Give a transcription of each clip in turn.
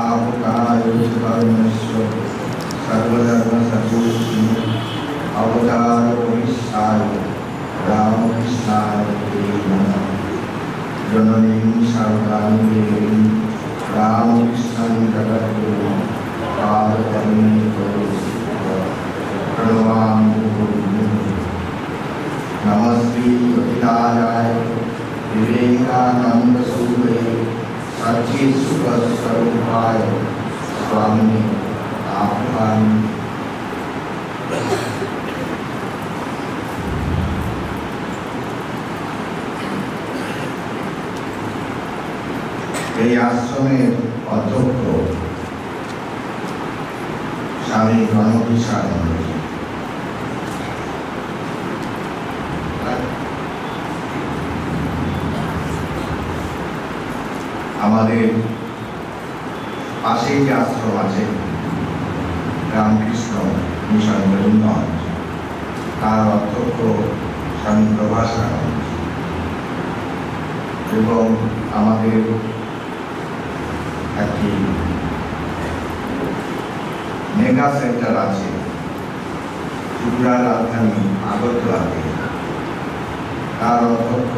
आपकायुष्कर्मस्य सर्वधर्मसर्वोत्तम अवतारोऽहिंसाय रामकृष्णाय ते नमः। जननीं शारदां देवीं रामकृष्णं जगद्गुरुं पादपद्मे प्रणमामि गुरुं। नमस्ते गोविन्दाय विवेकानंद सूरये सच्चित्स्वरूपाय स्वामी आह्वान। এই আশ্রমের অধ্যক্ষ স্বামী গণবিশানন্দ আমাদের পাশেই যে আশ্রম আছে রামকৃষ্ণ মিশন করিমগঞ্জ, তার অধ্যক্ষ স্বামী প্রভাসানন্দ এবং আমাদের একটি মেগা সেন্টার আছে ত্রিপুরা রাজধানী আগরতলাতে, তার অধ্যক্ষ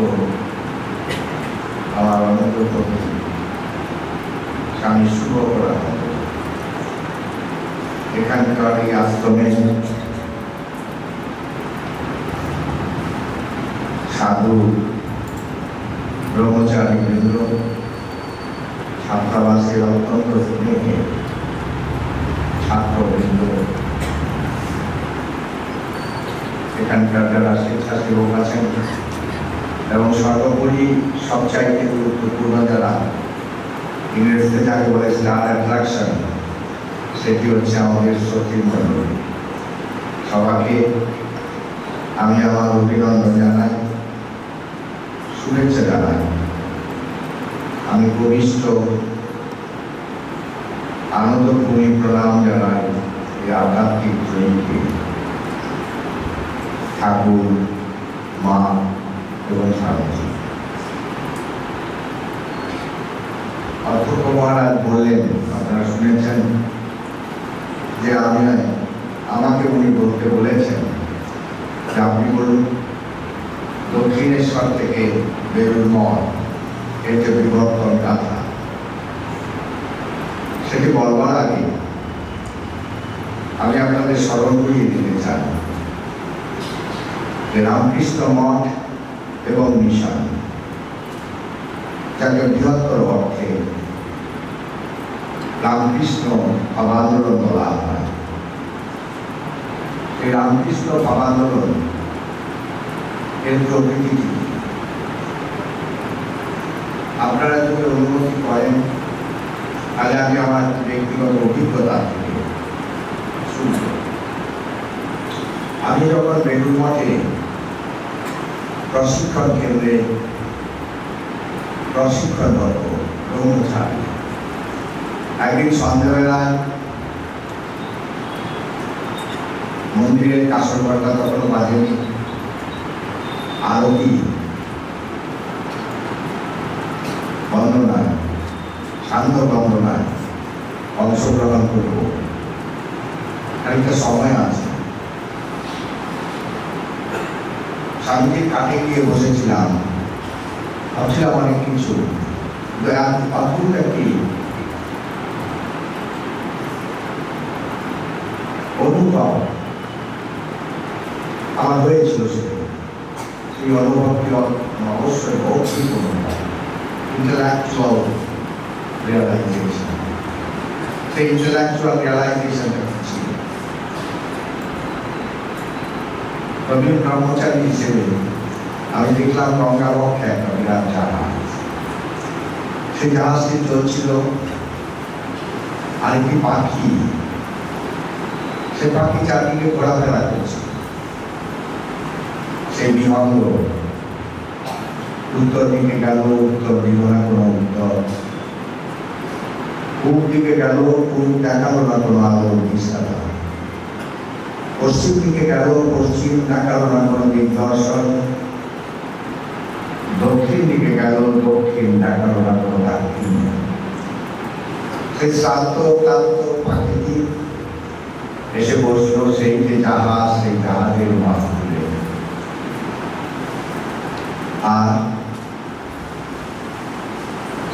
আমার অনুগ্রহ স্বামী শুভকরানন্দ। এখানকার এই আশ্রমে সাধু ব্রহ্মচারী বৃন্দ, ছাত্রাবাসের অত্যন্ত স্নেহে ছাত্রবৃন্দ, এখানকার যারা স্বেচ্ছাসেবক আছেন এবং সর্বোপরি সবচাইতে গুরুত্বপূর্ণ যারা ইংরেজিতে যাকে বলে স্টার অ্যাট্রাকশন, সেটি হচ্ছে আমাদের সচিব মণ্ডলী। সবাইকে আমি আমার অভিনন্দন জানাই, শুভেচ্ছা জানাই। আমি কনিষ্ঠ আনন্দভূমি প্রণাম জানাই এই আধ্যাত্মিক জয়ীকে, ঠাকুর, মা এবং স্বামীজি। অধ্যক্ষ মহারাজ বললেন, আপনারা শুনেছেন যে আমাকে উনি বলতে বলেছেন যে আপনি বলুন দক্ষিণেশ্বর থেকে বেলুড় মঠ এর যে বিবর্তন গাথা, সেটি বলবার আগে আমি আপনাদের স্মরণ করিয়ে দিতে চাই যে রামকৃষ্ণ মঠ এবং মিশন, যাকে বৃহত্তর অর্থে রামকৃষ্ণ ভাবান্দোলন বলা হয়, এই রামকৃষ্ণ ভাবান্দোলন এর প্রকৃতি কি? আপনারা যদি অনুমতি করেন তাহলে আমি আমার ব্যক্তিগত অভিজ্ঞতা থেকে শুনব। আমি যখন বেলুড় মঠে প্রশিক্ষণ কেন্দ্রে প্রশিক্ষণরত ব্রহ্মচারী, একদিন সন্ধ্যাবেলায় মন্দিরের কাসর ঘণ্টা তখনও বাজেনি, আরতি বন্দনায়, সান্ধ্য বন্দনায় অংশগ্রহণ করব, খানিকটা সময় আছে। স্বামীজির কাছে গিয়ে বসেছিলাম, ভাবছিলাম অনেক কিছু, অদ্ভুত একটি অনুভব আমার হয়েছিল। সেই অনুভবটি অবশ্যই ভৌতিক অনুভব, ইন্টেলেকচুয়াল রিয়েলাইজেশন। সেই ইন্টেলেকচুয়াল রিয়েলাইজেশনটা ছিল প্রবীণ ব্রহ্মচারী হিসেবে আমি দেখলাম গঙ্গাবক্ষে একটা বিরাট জাহাজ, সেই জাহাজটি চলছিল, আরেকটি পাখি, সে পাখি চারদিকে ঘোরাফেরা করছে। সেই বিহঙ্গ উত্তর দিকে গেল, উত্তর দিল না কোনো উত্তর, পূব দিকে গেল, পূব দেখালো না কোনো আলো দিশাটা, পশ্চিম দিকে গেল, পশ্চিম দেখালো না কোনো দিগদর্শন, দক্ষিণ দিকে গেল, দক্ষিণ দেখালো না কোনো দাক্ষিণ্য। সেই শ্রান্ত ক্লান্ত পাখিটি এসে বসলো সেই যে জাহাজ, সেই জাহাজের মাছ তুলে। আর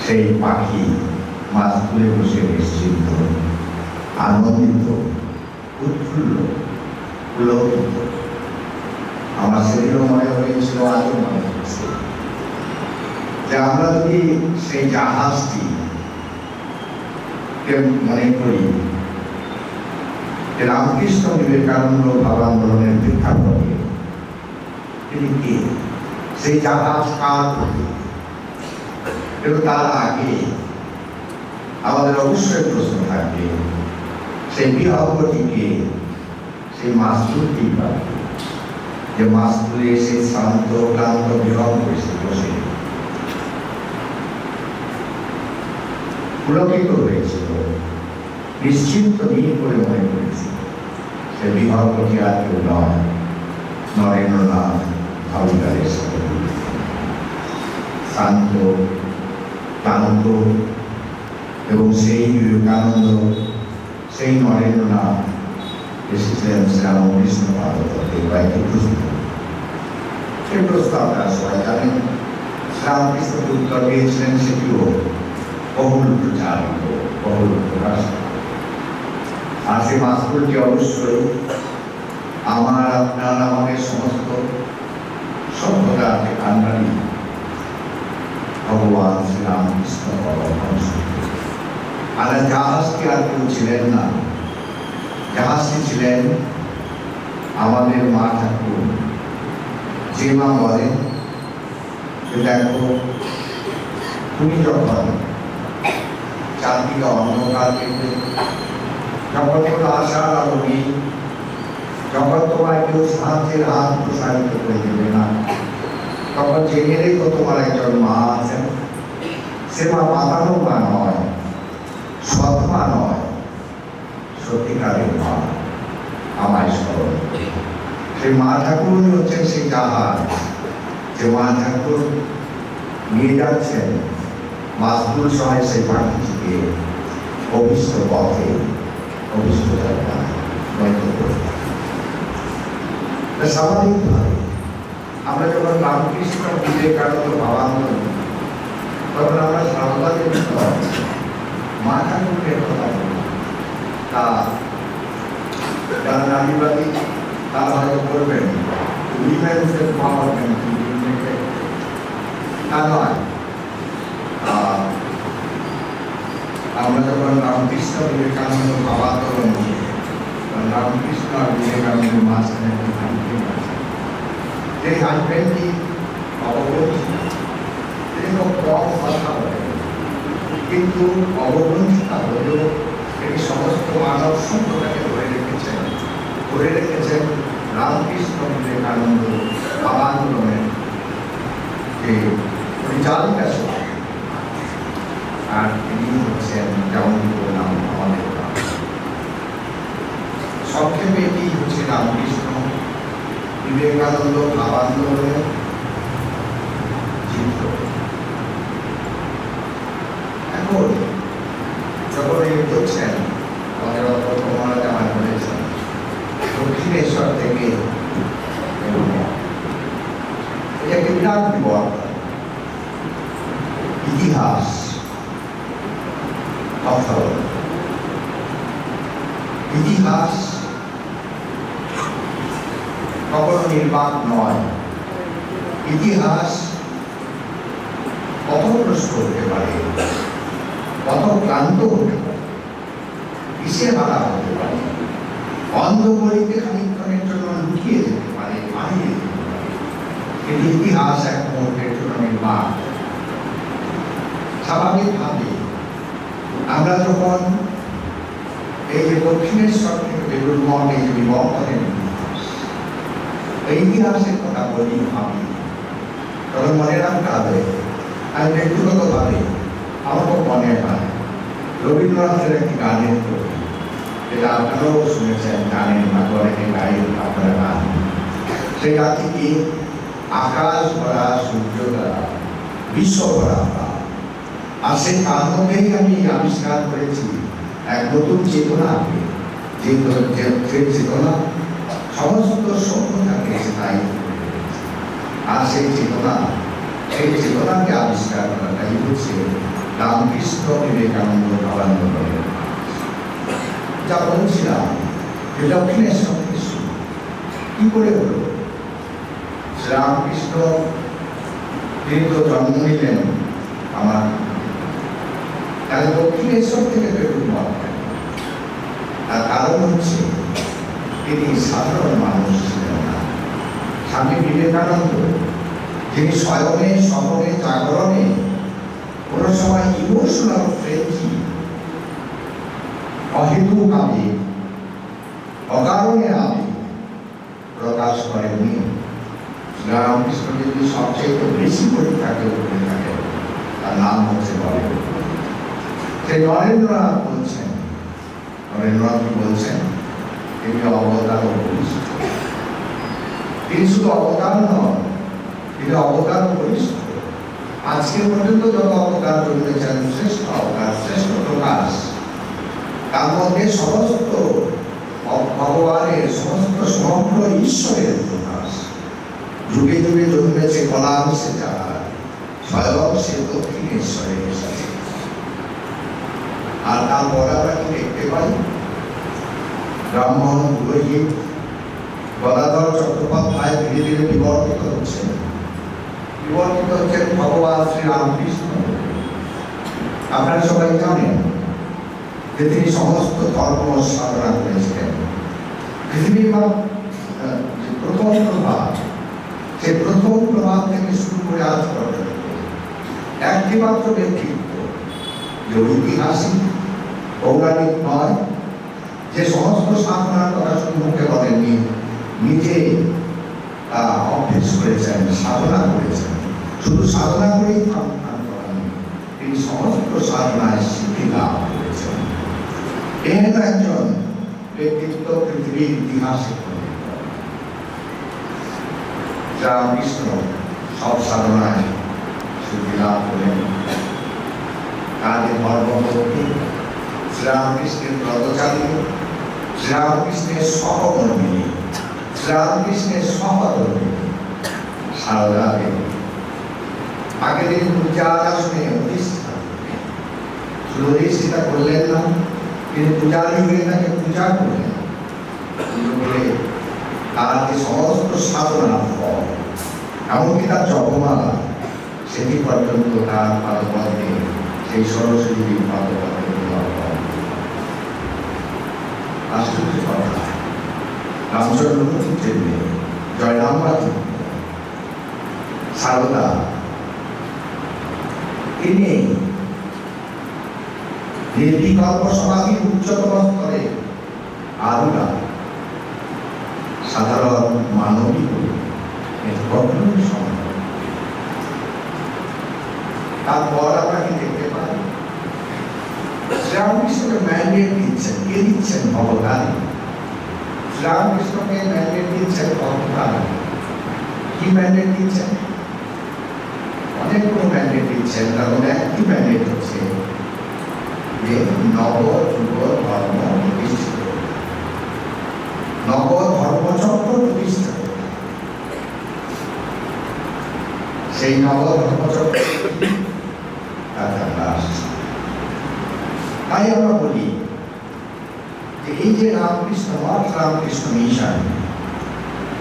সেই পাখি মাছ তুলে বসে নিশ্চিন্ত, আনন্দিত, উৎফুল্ল, পুলকিত। আমার সেদিনও মনে হয়েছিল, আজও মনে হচ্ছে যে আমরা যদি সেই জাহাজটি মনে করি যে রামকৃষ্ণ বিবেকানন্দ ভাবান্দোলনের প্রেক্ষাপটে তিনি কে, সেই জাহাজ কার প্রতীক, কিন্তু তার আগে আমাদের অবশ্যই প্রশ্ন থাকবে সেই বিহঙ্গটিকে, সেই মাছগুলিটি পাবে যে মাছগুলি এসে শান্ত ক্লান্ত বিহঙ্গ এসে বসে পুলকিত হয়েছিল, নিশ্চিন্ত নিয়ে করে মনে করেছিল সে বিহঙ্গটি আর কেউ নয়, নরেন্দ্রনাথ ভাবিকারের সাথে শান্ত ক্লান্ত। এবং সেই বিবেকানন্দ, সেই নরেন্দ্রনাথ এসেছিলেন শ্রীরামকৃষ্ণ পাদপথে কয়েকটি প্রশ্ন। সেই প্রশ্ন আপনারা সবাই জানেন, শ্রীরামকৃষ্ণ উত্তর দিয়েছিলেন, সেটিও বহুল প্রচারিত, বহুল প্রকাশ। আর সেই মাসগুলোটি অবশ্যই আমার, আপনার, আমাদের সমস্ত সভ্যতার যে কান্ডারি ভগবান শ্রীরামকৃষ্ণ পরমহংস। আর জাহাজটি আর কেউ ছিলেন না, জাহাজটি ছিলেন আমাদের মা ঠাকুর। যে মা বলেন যে দেখো, তুমি যখন চারদিকে অন্ধকার দেখবে, যখন কোনো আশার আলো নেই, যখন তোমার কেউ সাহায্যের হাত প্রসারিত করে দেবে না, তখন জেনে রেখো তোমার একজন মা আছেন। সে মা বাঁধানো মা নয়, সৎ মা নয়, সত্যিকারের মা, আমায় স্মরণ। সেই মা ঠাকুরই হচ্ছেন সেই জাহাজ, যে মা ঠাকুর নিয়ে যাচ্ছেন মাছগুলো সহায় সেই পাখিটিকে অভিষ্ট পথে, অভিষ্ট জায়গায় নয়তো করতে। স্বাভাবিকভাবে আমরা যখন রামকৃষ্ণ বিবেকানন্দ ভাবান্দোলন, তখন আমরা সারদাদের মা ঠাকুরের কথা বলি। তা যারা নারীবাদী তারা হয়তো করবেন উইমেন্স এম্পাওয়ারমেন্ট, তা নয়। আমরা যখন রামকৃষ্ণ বিবেকানন্দ ভাবান্দোলন, রামকৃষ্ণ আর বিবেকানন্দের মাঝখানে একটি হাইফেন আছে। সেই হাইফেনটি অবগঞ্চিত, তিনি খুব কম কথা বলেন, কিন্তু অবগঞ্চিত হলেও তিনি সমস্ত মানব সভ্যতাকে ধরে রেখেছেন রামকৃষ্ণ বিবেকানন্দ ভাবান্দোলনের যে পরিচালিকা ছিলেন। আর তিনি হচ্ছেন, যেমন বললাম, আমাদের সংক্ষেপে এটি হচ্ছে রামকৃষ্ণ বিবেকানন্দ ভাবান্দোলনের চিত্র। এখন যখন এই করছেন, আমাদের মহারাজ আমায় বলেছেন দক্ষিণেশ্বর থেকে এটা একটি বিরাট বিবর্তন, ইতিহাস, ইতিহাস কখনো নির্বাক নয়। ইতিহাস পথভ্রষ্ট হতে পারে, পথক্লান্ত হতে পারে, দিশেহারা হতে পারে, অন্ধকারিতে খানিকক্ষণের জন্য লুকিয়ে যেতে পারে, হারিয়ে যেতে পারে। কিন্তু ইতিহাস এক মুহূর্তের জন্য নির্বাক। স্বাভাবিকভাবে আমরা যখন এই যে দক্ষিণেশ্বর থেকে বেলুড় মঠ, এই যে বিবর্তনের ইতিহাস, এই ইতিহাসের কথা বলি, ভাবি, তখন মনে রাখতে হবে। আমি ব্যক্তিগতভাবে আমার খুব মনে হয় রবীন্দ্রনাথের একটি গানের কবি, যেটা আপনারাও শুনেছেন, জানেন, বা অনেকে গায়ে আপনারা গান। সেই গানটি কি? আকাশ ভরা, সূর্য দ্বারা, বিশ্ব ভরা, আর সেই তার মধ্যেই আমি আবিষ্কার করেছি এক নতুন চেতনাকে, যে চেতনা সমস্ত সভ্যতাকে স্থায়ী করে রেখেছে। আর সেই চেতনাকে আবিষ্কার করাটাই হচ্ছে রামকৃষ্ণ বিবেকানন্দ ভাবান্দোলনের যা বলছিলাম যে দক্ষিণেশ্বর থেকে শুরু কি করে হলো। শ্রীরামকৃষ্ণ তিনি তো জন্ম নিলেন আমার, তাহলে দক্ষিণেশ্বর থেকে বেরোন বলেন। তার কারণ হচ্ছে তিনি সাধারণ মানুষ ছিলেন না। স্বামী বিবেকানন্দ যিনি স্বয়নে স্বপনে জাগরণে কোনো সময় ইমোশনাল ফ্রেঞ্চি অহেতুক আবেগ অকারণে আবেগ প্রকাশ করেননি। শ্রীরামকৃষ্ণ যদি সবচেয়ে বেশি পরীক্ষাকে করে থাকে তার নাম হচ্ছে বলেন। সে নরেন্দ্রনাথ বলছেন, নরেন্দ্রনাথ বলছেন তিনি অবতার ও বলিষ্ঠ। তিনি শুধু অবতার নন, তিনি অবতার ও বলিষ্ঠ। আজকে পর্যন্ত যত অবতার জন্মেছেন শ্রেষ্ঠ অবতার, শ্রেষ্ঠ প্রকাশ, তার মধ্যে সমস্ত ভগবানের সমস্ত সমগ্র ঈশ্বরের প্রকাশ। যুগে যুগে জন্মেছে কলাম সে যারা, স্বয়ং সে দক্ষিণেশ্বরে এসেছে। আর তারপর আমরা কি দেখতে পাই? ব্রাহ্মণ পুরোহিত গদাধর চট্টোপাধ্যায় ধীরে ধীরে বিবর্তিত হচ্ছেন ভগবান শ্রীরামকৃষ্ণ। আপনারা সবাই জানেন যে তিনি সমস্ত ধর্ম সাধনা করেছিলেন। পৃথিবীর যে প্রথম প্রভাব, সে প্রথম প্রভাব থেকে শুরু করে আজ পর্যন্ত একটি মাত্র ব্যক্তিত্ব যে ঐতিহাসিক পৌরাণিক নয়, যে সমস্ত সাধনার কথা শুধু মুখে বলেননি, নিজে অভ্যেস করেছেন, সাধনা করেছেন। শুধু সাধনা করেই থান করেন, তিনি সমস্ত সাধনায় সিদ্ধি লাভ করেছেন। এর একজন ব্যক্তিত্ব পৃথিবীর ইতিহাসে শ্রীরামকৃষ্ণ সব সাধনায় সিদ্ধি লাভ করেন। তাদের ধর্মপত্নী শ্রীরামকৃষ্ণের ব্রতচারী, শ্রীরামকৃষ্ণের সহকর্মিনী, শ্রীরামকৃষ্ণের সহধর্মিনী সারদা দেবী। আগে তিনি পূজার আসনে অধিষ্ঠা, শুধু অধিষ্ঠিতা করলেন না, তিনি পূজারী হয়ে তাকে পূজা করলেন। বলে তার যে সমস্ত সাধনার ফল, এমনকি তার জপমালা, সেটি পর্যন্ত তার পাদপদ্মে, সেই সরস্বতীর পাদপদ্মে আশ্চর্য কথা। রামচন্দ্র মুখীর মেয়ে জয়রামবাদী সারদা, তিনি নির্বিকল্প সমাধির উচ্চতম স্তরে আরুলা সাধারণ মানবিক কখনোই সম্ভব। তারপর আমরা কি দেখতে পাই? শ্রীরামকৃষ্ণকে ম্যান্ডেট দিচ্ছেন, কে দিচ্ছেন? ভগবান। শ্রীরামকৃষ্ণকে ম্যান্ডেট দিচ্ছেন ভগবান। কি ম্যান্ডেট দিচ্ছেন? অনেকগুলো ম্যান্ডেট দিচ্ছেন, তার মধ্যে একটি ম্যান্ডেট হচ্ছে যে নব যুগ ধর্ম প্রতিষ্ঠিত, নব ধর্মচক্র প্রতিষ্ঠা। সেই নব ধর্মচক্র আমরা আসছি। তাই আমরা বলি যে এই যে রামকৃষ্ণ মঠ, রামকৃষ্ণ মিশন,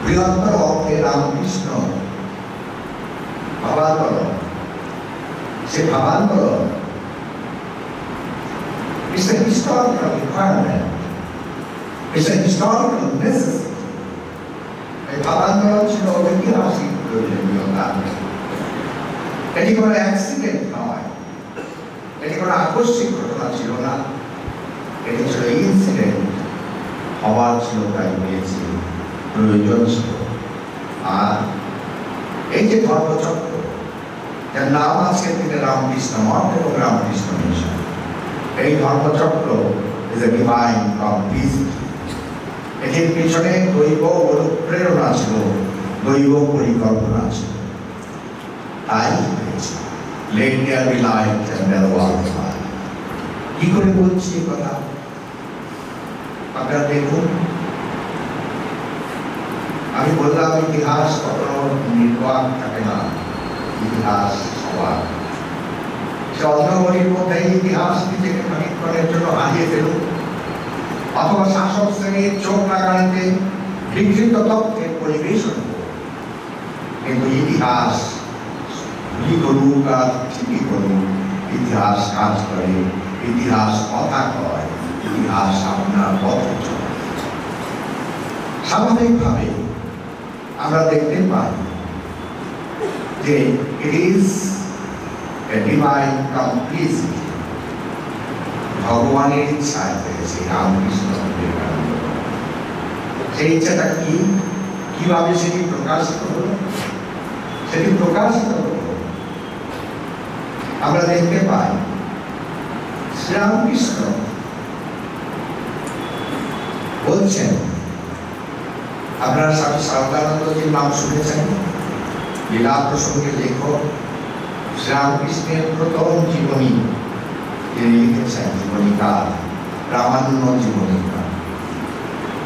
বৃহত্তর অর্থে রামকৃষ্ণ ভাবান্তরণ, সে ভাবান্তরণ is a historical requirement, it's a historical necessity. এই ভাবান্তরণ ছিল ঐতিহাসিক প্রয়োজনীয়তা। এটি কোনো অ্যাক্সিডেন্ট নয়, এটি কোনো আকস্মিক ঘটনা ছিল না, এটি ছিল ইনসিডেন্ট, হওয়ার ছিল, তাই হয়েছে, প্রয়োজন ছিল। আর এই যে ধর্মচক্র, যার নাম আজকের দিনে রামকৃষ্ণ মঠ এবং রামকৃষ্ণ মিশন, এই ধর্মচক্র is a divine complicity. এটির পিছনে দৈব অনুপ্রেরণা ছিল, দৈব পরিকল্পনা ছিল। তাই হয়েছে let there be light and there was light. কি করে বলছি এই কথা আপনারা দেখুন। আমি বললাম ইতিহাস কখনো নির্বাক থাকে না, ইতিহাস সবার। সে অন্ধকারের মধ্যে ইতিহাস নিজেকে খানিকক্ষণের জন্য হারিয়ে ফেলুন, অথবা শাসক শ্রেণীর চোখ লাগানিতে বিকৃত তথ্যের পরিবেশন করুন, কিন্তু ইতিহাস কি করুক আর ঠিকই করুক, ইতিহাস কাজ করে, ইতিহাস কথা কয়, ইতিহাস আপনার পথে চলে। স্বাভাবিকভাবে আমরা দেখতে পাই যে it is a divine complicity, ভগবানের ইচ্ছায় হয়েছে রামকৃষ্ণ বিবেকানন্দ। সেই ইচ্ছাটা কি, কিভাবে সেটি প্রকাশিত হলো? সেটি প্রকাশিত হলো আমরা দেখতে পাই শ্রীরামকৃষ্ণ বলছেন, আপনারা স্বামী শারদানন্দজির নাম শুনেছেন, লীলা প্রসঙ্গে লেখক। শ্রীরামকৃষ্ণের প্রথম জীবনী তিনি লিখেছেন, জীবনীকার, প্রামাণ্য জীবনীকার।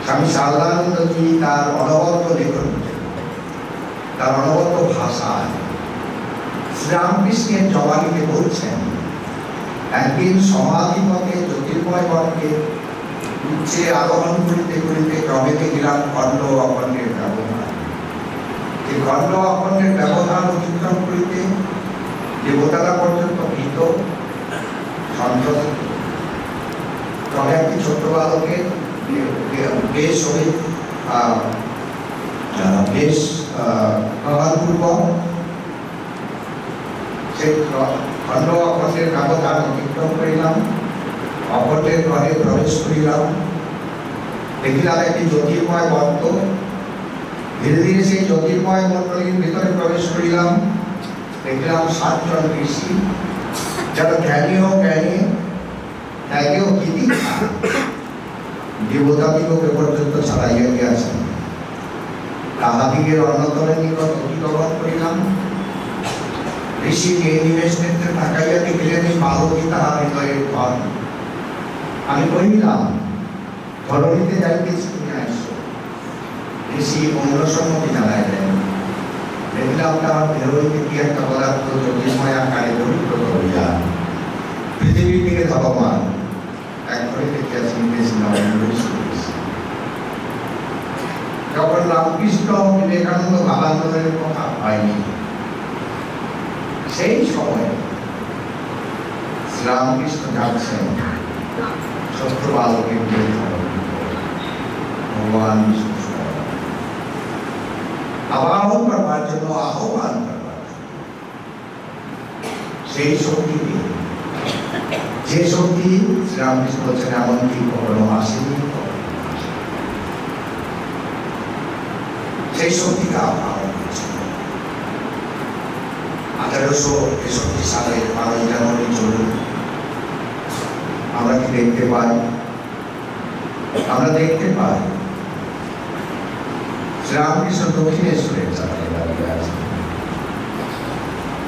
স্বামী শারদানন্দজি তার অনবদ্য লেখন, তার অনবদ্য ভাষায় শ্রীরামকৃষ্ণের জবানিতে বলছেন, একদিন সমাধিপথে জ্যোতির্ময় বর্গে উচ্চে আরোহণ করিতে করিতে ক্রমে দেখিলাম খণ্ড অখণ্ডের ব্যবধান। এই খণ্ড অখণ্ডের ব্যবধান অতিক্রম করিতে দেবতারা পর্যন্ত ভীত সন্ত্রস্ত। ক্রমে একটি ছোট্ট বালকের বেশ বেশ প্রভাবপূর্বক সেই খণ্ড অখণ্ডের ব্যবধান অতিক্রম করিলাম, অখণ্ডের ঘরে প্রবেশ করিলাম, দেখিলাম একটি জ্যোতির্ময় বর্গ। ধীরে ধীরে সেই জ্যোতির্ময় মণ্ডলীর ভিতরে প্রবেশ করিলাম, দেখলাম 7 জন ঋষি, যারা জ্ঞানীয় জ্ঞানী, ত্যাগেও গীতি দেবতাদিগকে পর্যন্ত ছাড়াইয়া গিয়াছেন। তাহাদিগের অন্যতমের নিকট অতিক্রমণ করিলাম। ঋষি এই নিমেষ নেত্রে তাকাইয়া দেখিলেন এই বালকই তাহার হৃদয়ের ধন। আমি কহিলাম, ধরণীতে যাইতেছি, তুমি আইসো। ঋষি অন্যসম্মতি জানাইলেন। দেখলাম তাহার দেহ হইতে কি একটা পদার্থ জ্যোতির্ময় আকারে দরিদ্রত হইয়া পৃথিবীর দিকে ধাবমান। এক ঘরে দেখিয়াছি যখন রামকৃষ্ণ বিবেকানন্দ ভাবান্দোলনের কথা হয়নি, সেই সময় শ্রীরামকৃষ্ণ যাচ্ছেন ছোট্ট বালকের ভগবান বিষ্ণু আবাহন করবার জন্য, আহ্বান করবার জন্য। সেই শক্তি যে শক্তি শ্রীরামকৃষ্ণ বলছেন এমনকি কখনো আসেনি, সেই শক্তিকে আহ্বান করছেন। 1863 সালে 12 জানুয়ারি চলুন আমরা কি দেখতে পাই? আমরা দেখতে পাই শ্রীরামকৃষ্ণ দক্ষিণেশ্বরের চাকরি দাঁড়িয়ে আছেন।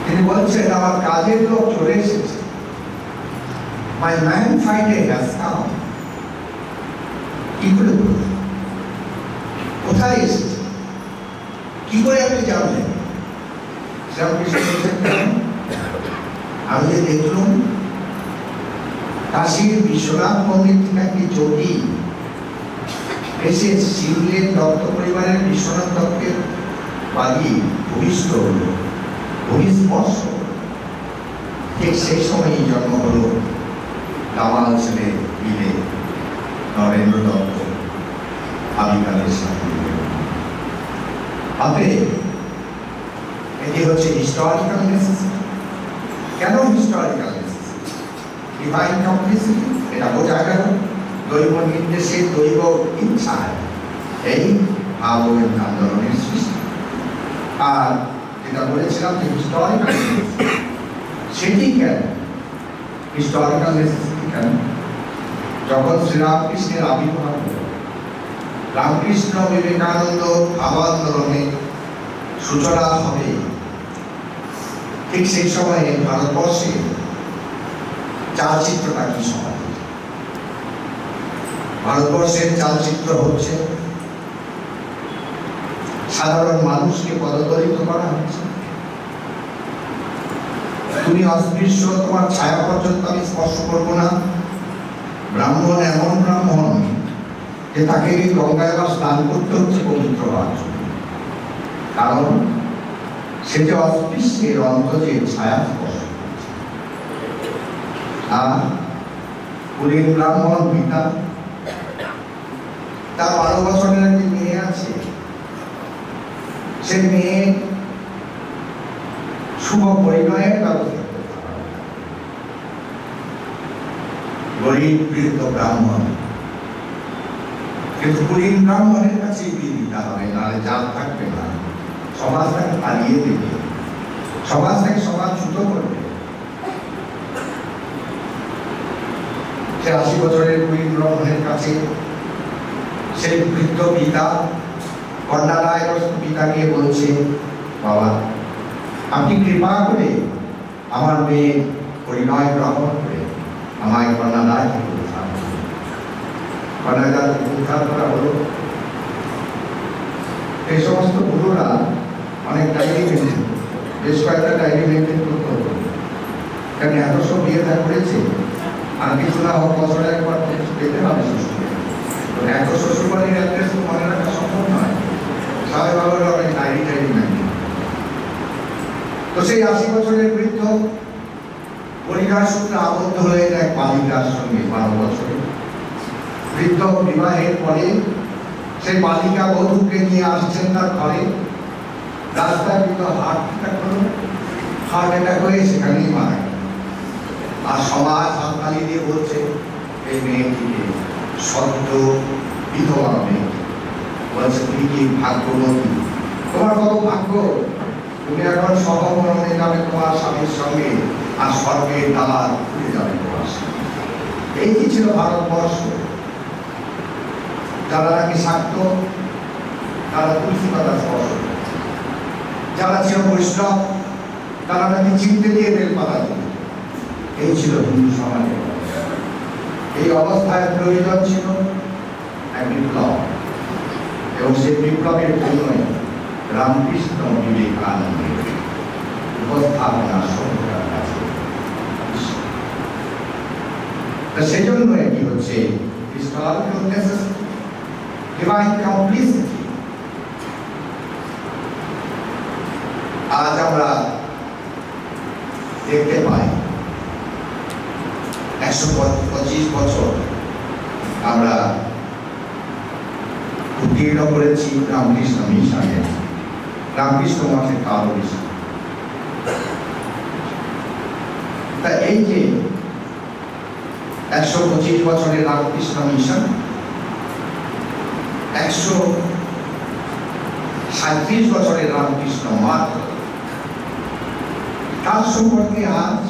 তিনি বলছেন, আমার কাজের লোক চলে এসেছে। My man Friday has come. কি করে বলবেন? কোথায় এসেছে? কি করে আপনি জানলেন? শ্রীরামকৃষ্ণ বলছেন, আমি যে দেখলাম কাশীর বিশ্বনাথ মন্দির থেকে একটি জ্যোতি এসে শিবলেন দত্ত পরিবারের বিশ্বনাথ দত্তের বাড়ি ভূমিষ্ঠ হল, ভূমিস্পর্শ। ঠিক সেই সময়ই জন্ম হলো দামাল ছেলে মিলে নরেন্দ্র দত্ত, আবিকালের সাথে। এটি হচ্ছে হিস্টোরিক্যাল নেসেসিটি। কেন হিস্টোরিক্যাল নেসেসিটি? ডিভাইন কমপ্লিসিটি, এটা বোঝা গেল। দৈব নির্দেশে, দৈব ইচ্ছায় এই ভাবের আন্দোলনের সৃষ্টি। আর যেটা বলেছিলাম যে হিস্টোরিক্যাল সেটি কেন? হিস্টোরিক্যাল নেসেসিটি কেন? যখন শ্রীরামকৃষ্ণের আবির্ভাব হল, রামকৃষ্ণ বিবেকানন্দ ভাবান্দোলনে সূচনা হবে, ঠিক সেই সময়ে ভারতবর্ষে চালচিত্রটা কি সময়, ভারতবর্ষের চালচিত্র হচ্ছে সাধারণ মানুষকে পদদলিত করা হচ্ছে। তুমি অস্পৃশ্য, তোমার ছায়া পর্যন্ত আমি স্পর্শ করবো না। ব্রাহ্মণ এমন ব্রাহ্মণ যে তাকে গঙ্গায় বা স্নান করতে হচ্ছে পবিত্র হওয়ার জন্য, কারণ সে যে অস্পৃশ্যের অন্তরে ছায়া স্পর্শ করছে। আর কুলীন ব্রাহ্মণ পিতা, তার 12 বছরের একটি মেয়ে আছে, সে মেয়ে শুভ পরিণয়ের ব্যবস্থা করতে পারে। গরিব বৃদ্ধ ব্রাহ্মণ, কিন্তু কুলীন ব্রাহ্মণের কাছে বিয়ে দিতে হবে, নাহলে জাত থাকবে না, সমাজ তাকে হারিয়ে দেবে, সমাজ তাকে সমাজচ্যুত করবে। সে 80 বছরের কুলীন ব্রাহ্মণের কাছে সেই বৃদ্ধ পিতা কন্যা রায়গ্রস্ত পিতাকে বলছে, বাবা আপনি কৃপা করে আমার মেয়ে পরিণয় গ্রহণ করে আমায় কন্যা রায় উদ্ধার করুন। কন্যা রায় উদ্ধার করা হলো। এই সমস্ত বুড়োরা অনেক ডায়েরি মেনটেন, বেশ কয়েকটা ডায়েরি মেনটেন করতে হতো, কারণ এত সব বিয়ে থা করেছে, আর কিছু না হোক বছরে একবার পেতে হবে শ্বশুরে। এত শ্বশুরবাড়ির অ্যাড্রেস তো মনে রাখা সম্ভব নয়, সবাই বাবার অনেক ডায়েরি মেনটেন। তো সেই 80 বছরের বৃদ্ধ পরিবার সূত্রে আবদ্ধ হয়ে যায় বালিকার সঙ্গে 12 বছরে। বৃদ্ধ বিবাহের পরে সেই বালিকা বধূকে নিয়ে আসছেন তার ঘরে। রাস্তায় বৃদ্ধ হার্ট অ্যাটাক হয়ে সেখানেই মারা গেল। আর সমাজ হাততালি দিয়ে বলছে এই মেয়েটিকে সদ্য বিধবা মেয়ে, বলছে তুমি কি ভাগ্যবতী, তোমার কত ভাগ্য, তুমি এখন সহমরণে যাবে তোমার স্বামীর সঙ্গে, আর স্বর্গের দ্বার খুলে যাবে তোমার সঙ্গে। এই কি ছিল ভারতবর্ষ। যারা নাকি শাক্ত তারা তুলসী পাতা স্পর্শ, যারা ছিল বৈষ্ণব তারা নাকি চিনতে দিয়ে বেলপাতা দিত। এই ছিল হিন্দু সমাজের। এই অবস্থায় প্রয়োজন ছিল এক বিপ্লব, এবং সেই বিপ্লবের জন্যই রামকৃষ্ণ বিবেকানন্দের উপস্থাপনা সভ্যতার কাছে। সেই জন্য এটি হচ্ছে historical necessity, divine complicity। আজ আমরা দেখতে পাই 125 বছর আমরা উত্তীর্ণ করেছি রামকৃষ্ণ মিশনে, রামকৃষ্ণ মঠের কালো মিশন। তা এই যে 125 বছরের রামকৃষ্ণ মিশন, 137 বছরের রামকৃষ্ণ মঠ, তার সম্পর্কে আজ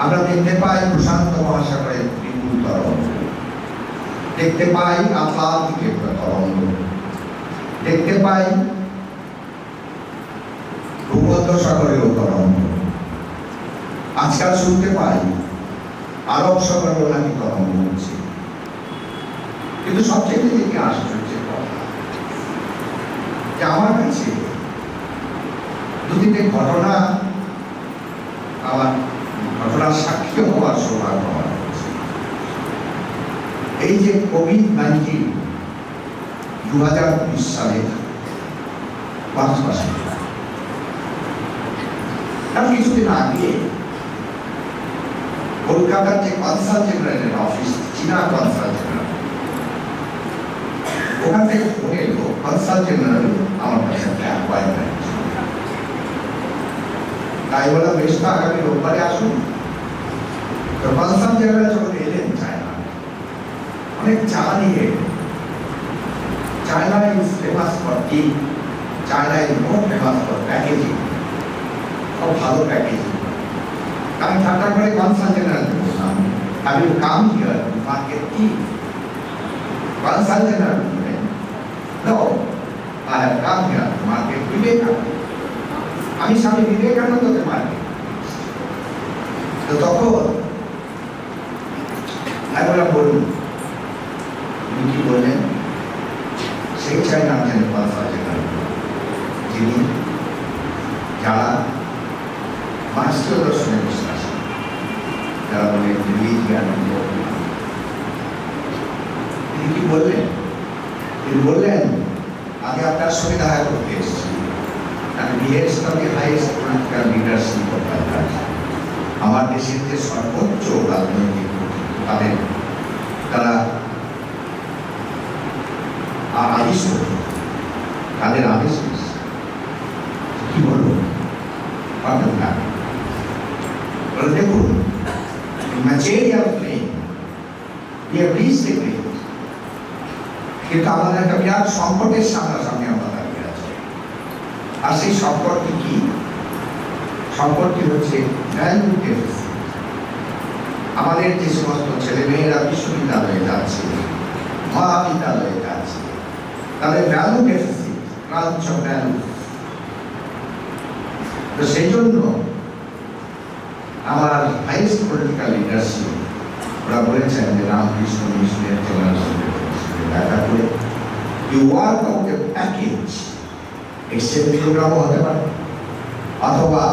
আমরা দেখতে পাই প্রশান্ত মহাসাগরের বিপুল তরঙ্গ, দেখতে পাই আটলান্টিকের তরঙ্গ, দেখতে পাই ভূমধ্যসাগরের তরঙ্গ, আজকাল শুনতে পাই আরব সাগরেও নাকি তরঙ্গ হচ্ছে। কিন্তু সবচেয়ে থেকে আশ্চর্যের কথা যে আমার কাছে দুদিনের ঘটনা, আমার ঘটনার সাক্ষী হওয়ার সৌভাগ্য আমার হচ্ছে। এই যে কোভিড-19 2020 সালে মার্চ মাসে, তার কিছুদিন আগে কলকাতার যে কনসাল জেনারেলের অফিস, চীনা কনসাল জেনারেল, ওখান থেকে ফোন এলো, কনসাল জেনারেল আমার কাছে একটা অ্যাপয়েন্টমেন্ট। তাই বলে বেশ তো আগামী রোববারে আসুন। তো কনসাল জেনারেল যখন এলেন চায়না, অনেক চা নিয়ে, China is famous for tea, China is more famous for packaging, খুব ভালো প্যাকেজিং। আমি ঠান্ডা করে কনসাল জেনারেলকে বললাম, have you come here to market tea? Consul general বললেন, no, I have come here to market Vivekananda. আমি স্বামী বিবেকানন্দকে মানি। তো তখন আমি বললাম, বলুন উনি কি বললেন? সেই চাই নাম জানেন যিনি যারা মানসীয় দর্শনে বিশ্বাস, যারা বলেন তিনি কি বললেন? তিনি বললেন, আমি আপনার সঙ্গে দেখা করতে এসেছি, আমার দেশের যে সর্বোচ্চ রাজনৈতিক তারা আদেশ তাদের আদেশ কি বলবো না, দেখুন কিন্তু আমাদের একটা বিরাট সংকটের সামনাসামনি আমরা দাঁড়িয়ে আছি। আর সেই সংকটটি কি? সংকটটি হচ্ছে ভ্যালু ডেফিসিট। আমাদের যে সমস্ত ছেলেমেয়েরা বিশ্ববিদ্যালয়ে যাচ্ছে, মহাবিদ্যালয়ে যাচ্ছে, তাদের value deficit, crunch of value. তো সেই জন্য আমার হাইয়েস্ট পলিটিক্যাল লিডারশিপ ওরা বলেছেন যে রামকৃষ্ণ মিশনের দেখা করে you work out a package, exchange প্রোগ্রামও হতে পারে, অথবা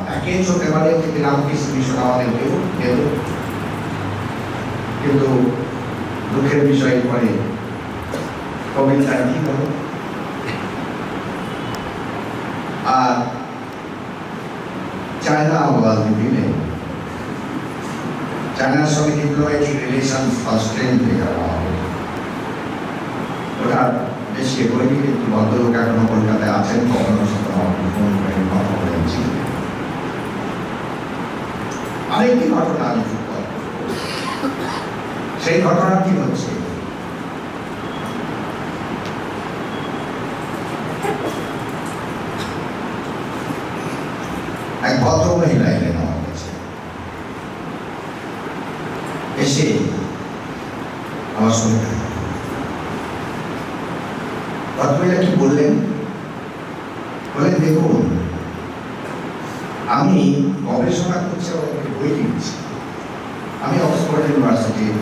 প্যাকেজ হতে পারে যে রামকৃষ্ণ মিশন আমাদেরকে দেব। কিন্তু দুঃখের বিষয় পরে কোভিড কি হলো, আর চায়না was revealing চায়নার সঙ্গে ডিপ্লোম্যাটিক রিলেশন স্ট্রেন থেকে ওটা বেশি এগোয়নি। কিন্তু ভদ্রলোক এখনো কলকাতায় আছেন, কখনো সাথে ফোন করে কথা বলেছি। আরেকটি ঘটনা আমি যুক্ত, সেই ঘটনাটি হচ্ছে এক ভদ্র মহিলা এলেন আমার কাছে, এসে আমার সঙ্গে ভদ্রমহিলা কি বললেন? বলেন, দেখুন আমি গবেষণা করছি, আমাকে বই লিখছি। আমি অক্সফোর্ড ইউনিভার্সিটির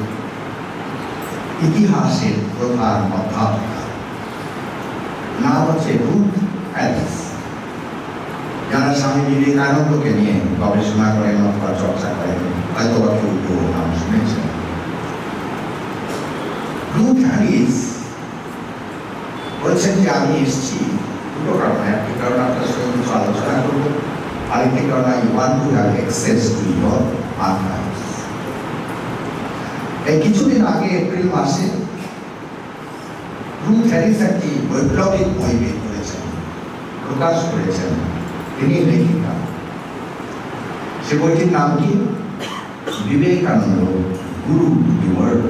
ইতিহাসের প্রধান অধ্যাপিকা, নাম হচ্ছে রুথ হ্যারিস, যারা স্বামী বিবেকানন্দকে নিয়ে গবেষণা করেন অথবা চর্চা করেন, হয়তো বা কেউ কেউ নাম শুনেছেন। রুথ হ্যারিস বলছেন যে আমি এসেছি দুটো কারণে। একটি কারণ আপনার সঙ্গে কিছু আলোচনা করবো, আরেকটি কারণ I want to have access to your archives. এই কিছুদিন আগে এপ্রিল মাসে রুথ হ্যারিস একটি বৈপ্লবিক বই বের করেছেন, প্রকাশ করেছেন। তিনি লেখিকা। সে বইটির নাম কি? বিবেকানন্দ, গুরু to the world.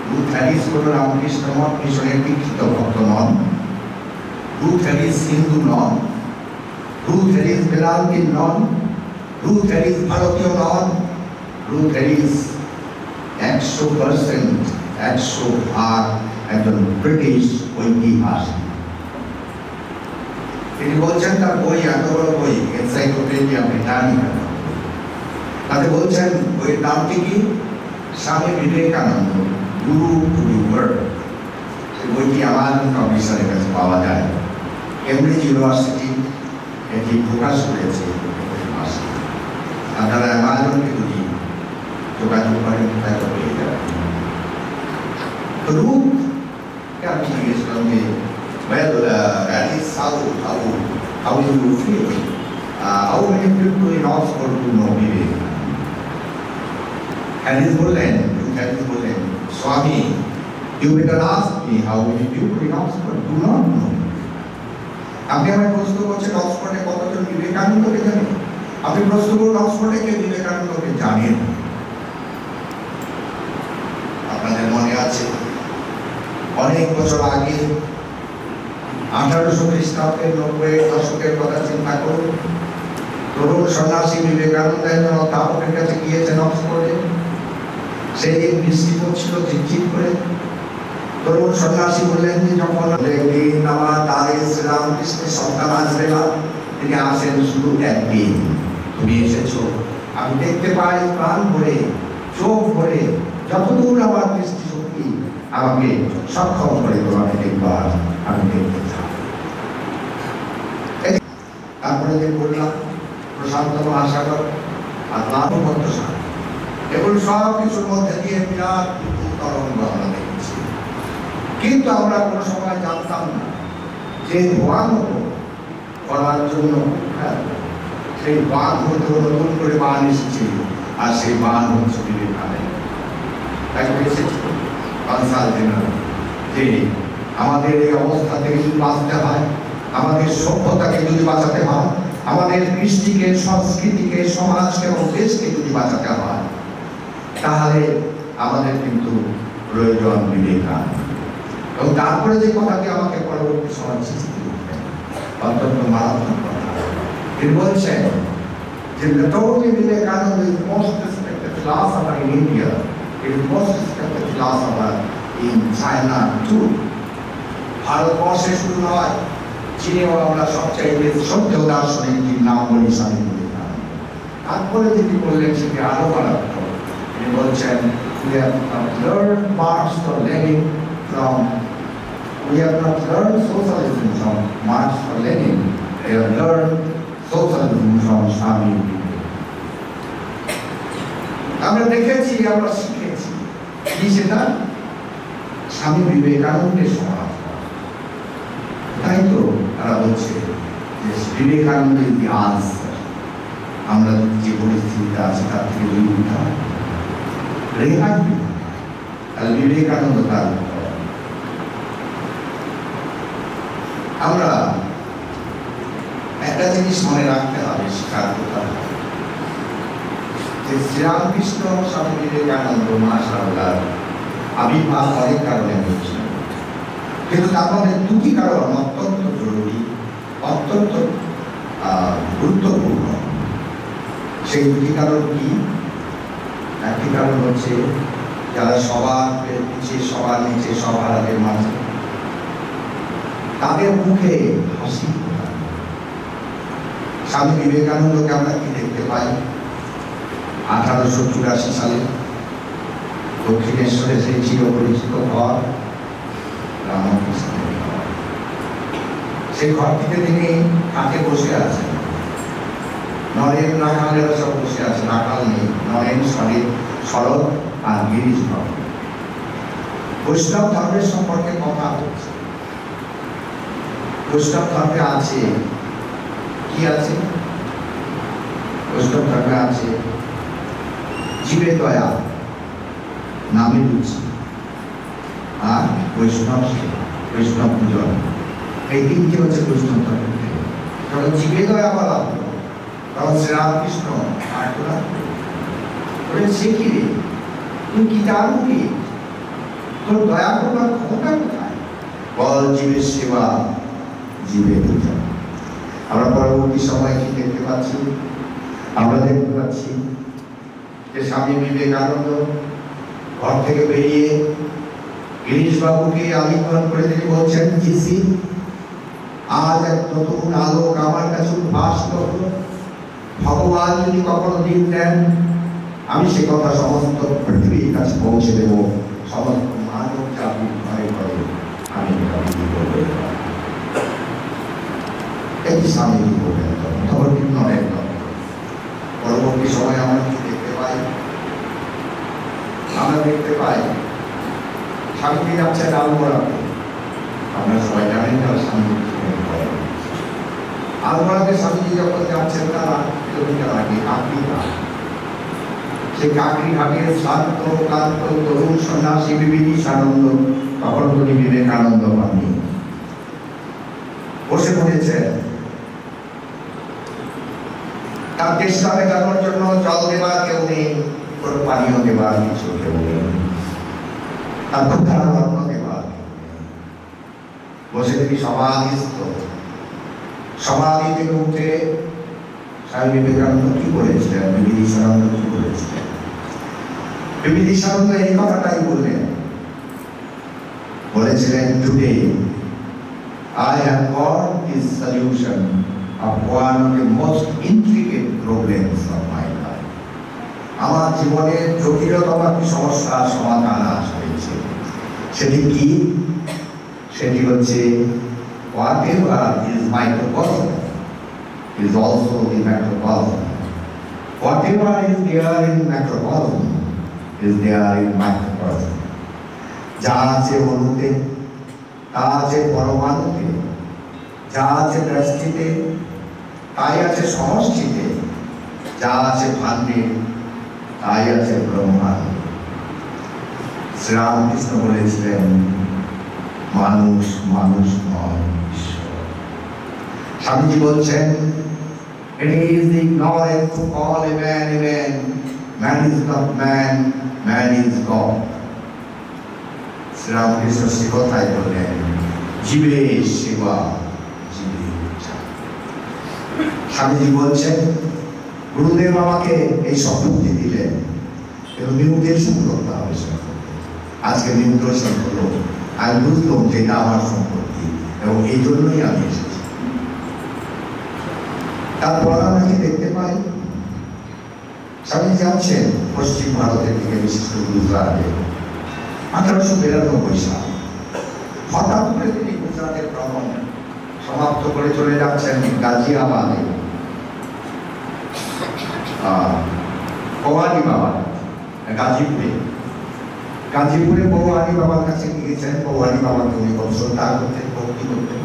Ruth Harris কোন রামকৃষ্ণ মঠ মিশনের দীক্ষিত ভক্ত নন। রুথ হ্যারিস হিন্দু নন। রুথ হ্যারিস বেদান্তিন নন। রুথ হ্যারিস ভারতীয় নন। রুথ হ্যারিস 100% 100% একজন ব্রিটিশ ঐতিহাসিক। তিনি বলছেন তার বই, এত বড় বই, এনসাইক্লোপিডিয়া ব্রিটানিকা, তাতে বলছেন বইয়ের নামটি কি? স্বামী বিবেকানন্দ, গুরু টু দি ওয়ার্ল্ড। সেই বইটি আমার পাবলিশারের কাছে পাওয়া যায়। কেমব্রিজ ইউনিভার্সিটি এটি প্রকাশ করেছে। আপনারা অ্যামাজনকে যদি যোগাযোগ করেন হয়তো পেয়ে যাবেন। তো রূপকে আমি জিজ্ঞেসলাম যে well, that is how do you feel? How many people in Oxford do know Vivekananda? Harris বললেন, Swami, you better ask me how many people in Oxford do not know. আপনি আমায় প্রশ্ন করছেন অক্সফোর্ডে কতজন বিবেকানন্দকে জানেন? আপনি প্রশ্ন করুন অক্সফোর্ডে কে বিবেকানন্দকে জানেন? আপনাদের মনে আছে অনেক বছর আগে 1800 খ্রিস্টাব্দের 90 দশকের কথা চিন্তা করুন। তরুণ সন্ন্যাসী বিবেকানন্দ একজন অধ্যাপকের কাছে গিয়েছেন অক্সফোর্ডে। সেই দিন বৃষ্টি পড়ছিল ঝিরঝির করে। তরুণ সন্ন্যাসী বললেন যে যখন একদিন আমার দ্বারে শ্রীরামকৃষ্ণের সন্তান আসবে না, তিনি আসেন শুধু একদিন। তুমি এসেছো, আমি দেখতে পাই প্রাণ ভরে, চোখ ভরে, যতদূর আমার দৃষ্টিশক্তি আমাকে সক্ষম করে তোমাকে দেখবার আমি দেখতে চাই। তারপরে যে বললাম প্রশান্ত মহাসাগর আর লাভবন্ত সাগর, এগুলো সব কিছুর মধ্যে দিয়ে বিরাট তরঙ্গ আমরা দেখেছি। কিন্তু আমরা কোনো সময় জানতাম না যে ভয়ানক করার জন্য সেই বাঁধ হতে নতুন করে বান এসেছিল, আর সেই বান হচ্ছে বিবেকানন্দ। যে আমাদের এই অবস্থা থেকে যদি বাঁচতে হয়, আমাদের সভ্যতাকে যদি বাঁচাতে হয়, আমাদের কৃষ্টিকে, সংস্কৃতিকে, সমাজকে এবং দেশকে যদি বাঁচাতে হয়, তাহলে আমাদের কিন্তু প্রয়োজন বিবেকানন্দ। এবং তারপরে যে কথাটি আমাকে পরবর্তী সময় সৃষ্টি করতেন, অত্যন্ত মারাত্মক কথা। তিনি বলছেন যে not only Vivekananda is the most respected philosopher in India, he is the most respected philosopher in China too. ভারতবর্ষে শুধু নয়, চীনেও আমরা সবচাইতে শ্রদ্ধেয় দার্শনিকটির নাম বলি স্বামী বিবেকানন্দ। তারপরে যেটি বললেন সেটি আরো মারাত্মক। তিনি বলছেন we have not learned Marx or Lenin from we have not learned socialism from Marx or Lenin, we have learned socialism from Swami Vivekananda. আমরা দেখেছি, আমরা শিখেছি কি সেটা? স্বামী বিবেকানন্দের সমাজ। তাই তো তারা বলছে যে বিবেকানন্দ ইতিহাস, আমরা যে পরিস্থিতিতে আছি তার থেকে যদি উঠা রেহাই তাহলে বিবেকানন্দ তার আমরা একটা জিনিস মনে রাখতে হবে, স্বীকার করতে হবে যে শ্রীরামকৃষ্ণ স্বামী বিবেকানন্দ মাশাআল্লাহ আবির্ভাব অনেক কারণে হয়েছিল, কিন্তু তার মধ্যে দুটি কারণ অত্যন্ত জরুরি, অত্যন্ত গুরুত্বপূর্ণ। সেই দুটি কারণ কি? একটি কারণ হচ্ছে যারা সবার পিছিয়ে, সবার নিচে, সবার আগের মাঝে, তাদের মুখে হাসি। স্বামী বিবেকানন্দকে আমরা কি দেখতে পাই? 1884 সালে দক্ষিণেশ্বরে সেই চিরপরিচিত ঘর রামকৃষ্ণের ঘর, সেই ঘরটিতে তিনি কাকে বসে আছেন, নরেন রাখালেরা সব বসে আছে, রাখাল নেই, নরেন শরৎ আর গিরিশ ভট্ট। বৈষ্ণব ধর্মের সম্পর্কে কথা হচ্ছে। বৈষ্ণব ধর্মে আছে কি আছে? বৈষ্ণব ধর্মে আছে জীবে দয়া, নামে রুচি, আর বৈষ্ণব সেবা, বৈষ্ণব পূজন। এই তিনটি হচ্ছে বৈষ্ণব ধর্মের। কারণ জীবে দয়া বলা হলো, কারণ শ্রীরামকৃষ্ণ সে কি রে, তুই কি জানো কি, তোর দয়া করবার ক্ষমতা কোথায়? বল জীবের সেবা, জীবে পূজন। আমরা পরবর্তী সময় কি দেখতে পাচ্ছি? আমরা দেখতে পাচ্ছি যে স্বামী বিবেকানন্দ ঘর থেকে বেরিয়ে গিরিশবাবুকে আলিঙ্গন করে তিনি বলছেন, জিসি আজ এক নতুন আলোক আমার কাছে উদ্ভাস হলো। ভগবান যদি কখনো দিন দেন, আমি সে কথা সমস্ত পৃথিবীর কাছে পৌঁছে দেব। সমস্ত মানব জাতির ঘরে ঘরে আমি এটি স্বামী বিবেকানন্দ। পরবর্তী সময় আমরা কি দেখতে পাই? আমরা দেখতে পাই স্বামীজি যাচ্ছে আলমোড়াতে। আমরা সবাই জানেন যে স্বামীজি আলমোড়াতে স্বামীজি যখন যাচ্ছেন তার 8 কিলোমিটার আগে কাকরিঘাট, সেই কাকরিঘাটের শান্ত কান্ত তরুণ সন্ন্যাসী বিবিধিসানন্দ, তখন তিনি বিবেকানন্দ পাননি, বসে পড়েছে। তার তেষ্টা মেটানোর জন্য জল দেবার কেউ নেই, কোনো পানীয় দেবার কিছু কেউ নেই, তার ক্ষুধার অন্ন দেবার। বসে তিনি সমাধিস্থ। সমাধি থেকে উঠে স্বামী বিবেকানন্দ কি করেছিলেন, বিবিধিসানন্দ কি করেছিলেন? বিবিধিসানন্দ এই কথাটাই বললেন বলেছিলেন, today I have got the solution of one of the most intricate problems of my life. আমার জীবনের জটিলতম একটি সমস্যার সমাধান আজ হয়েছে। সেটি কি? সেটি হচ্ছে whatever is microcosm is also the macrocosm. Whatever is there in macrocosm is there in microcosm. যা আছে অণুতে, তা আছে পরমাণুতে, যা আছে ব্যষ্টিতে, তাই আছে সমষ্টিতে, যা আছে ভাণ্ডে, তাই আছে ব্রহ্মাণ্ডে। শ্রীরামকৃষ্ণ বলেছিলেন, মানুষ মানুষ নয়, ঈশ্বর। স্বামীজি বলছেন, it is ignorant to call a man a man. Man is not man, man is God. Sri Ramakrishna সে কথাই বললেন, জীবে সেবা, জীবে পূজা। স্বামীজি বলছেন, গুরুদেব আমাকে এই সম্পত্তি দিলেন এবং নিউট্রিশন করতে হবে। আজকে নিউট্রিশন হলো, আমি বুঝলাম যে এটা আমার সম্পত্তি এবং এই জন্যই আমি এসেছি। তারপর আমরা কি দেখতে পাই, স্বামীজি যাচ্ছেন পশ্চিম ভারতের দিকে, বিশেষ করে গুজরাটে। 1892 সাল হঠাৎ করে তিনি গুজরাটের ভ্রমণ সমাপ্ত করে চলে যাচ্ছেন গাজিয়াবাদে, ভবানী বাবা, গাজীপুরে ভবানী বাবার কাছে গিয়েছেন। ভবানী বাবাকে উনি শ্রদ্ধা করতেন, ভক্তি করতেন।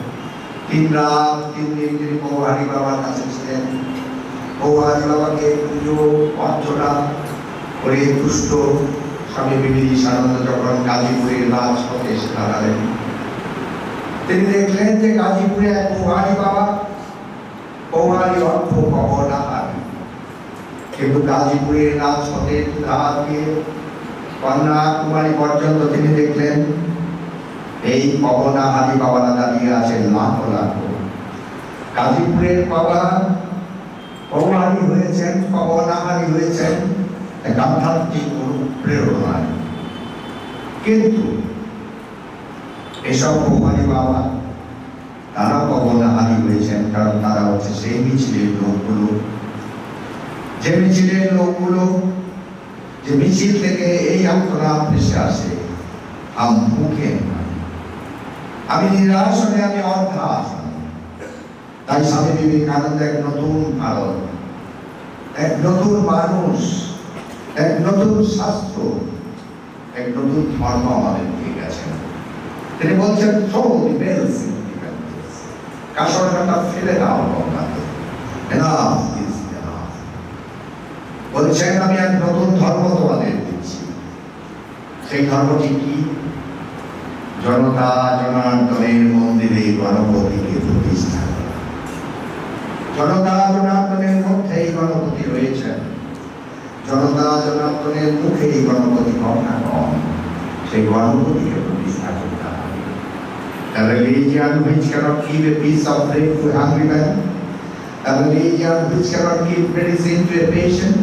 3 রাত 3 দিন তিনি ভবানী বাবার কাছে ছিলেন। ভবানী বাবাকে পুজো অর্চনা করে তুষ্ট স্বামী বিবেকানন্দ যখন গাজীপুরের রাজপথে এসে দাঁড়ালেন, তিনি দেখলেন যে গাজীপুরে এক ভবানী বাবা, ভবানী অর্থ ভবনাহার, কিন্তু গাজীপুরের রাজপথের রাত দিয়ে কন্যাকুমারী পর্যন্ত তিনি দেখলেন এই ভবনাহারি বাবারা দাঁড়িয়ে আছেন লাখো লাখো। গাজীপুরের বাবা ভবানী হয়েছেন, ভবনাহারি হয়েছেন এক আধ্যাত্মিক অনুপ্রেরণায়। কিন্তু এসব ভবানী বাবা তারা ভবনাহারি হয়েছেন কারণ তারা হচ্ছে সেই মিছিলের লোকগুলো, যে মিছিলের লোকগুলো, যে মিছিল থেকে এই আত্মনাম ভেসে আসে, মুখে আমি নিরাশ হয়ে আমি অর্থাৎ। তাই স্বামী বিবেকানন্দ এক নতুন ভারত, এক নতুন মানুষ, এক নতুন শাস্ত্র, এক নতুন ধর্ম আমাদের দিয়ে গেছেন। তিনি বলছেন, কাসরটা ফেলে দাও গঙ্গাতে, বলছেন আমি এক নতুন ধর্ম তোমাদের দিচ্ছি। সেই ধর্মটি কি? জনতা জনার্দনের মন্দিরে গণপতিকে প্রতিষ্ঠা করা। জনতা জনার্দনের মধ্যেই গণপতি রয়েছেন, জনতা জনার্দনের মুখেই গণপতি ঘটনাগণ, সেই গণপতিকে প্রতিষ্ঠা করতে হবে। A religion which cannot give a piece of bread to a hungry man, a religion which cannot give medicine to a patient,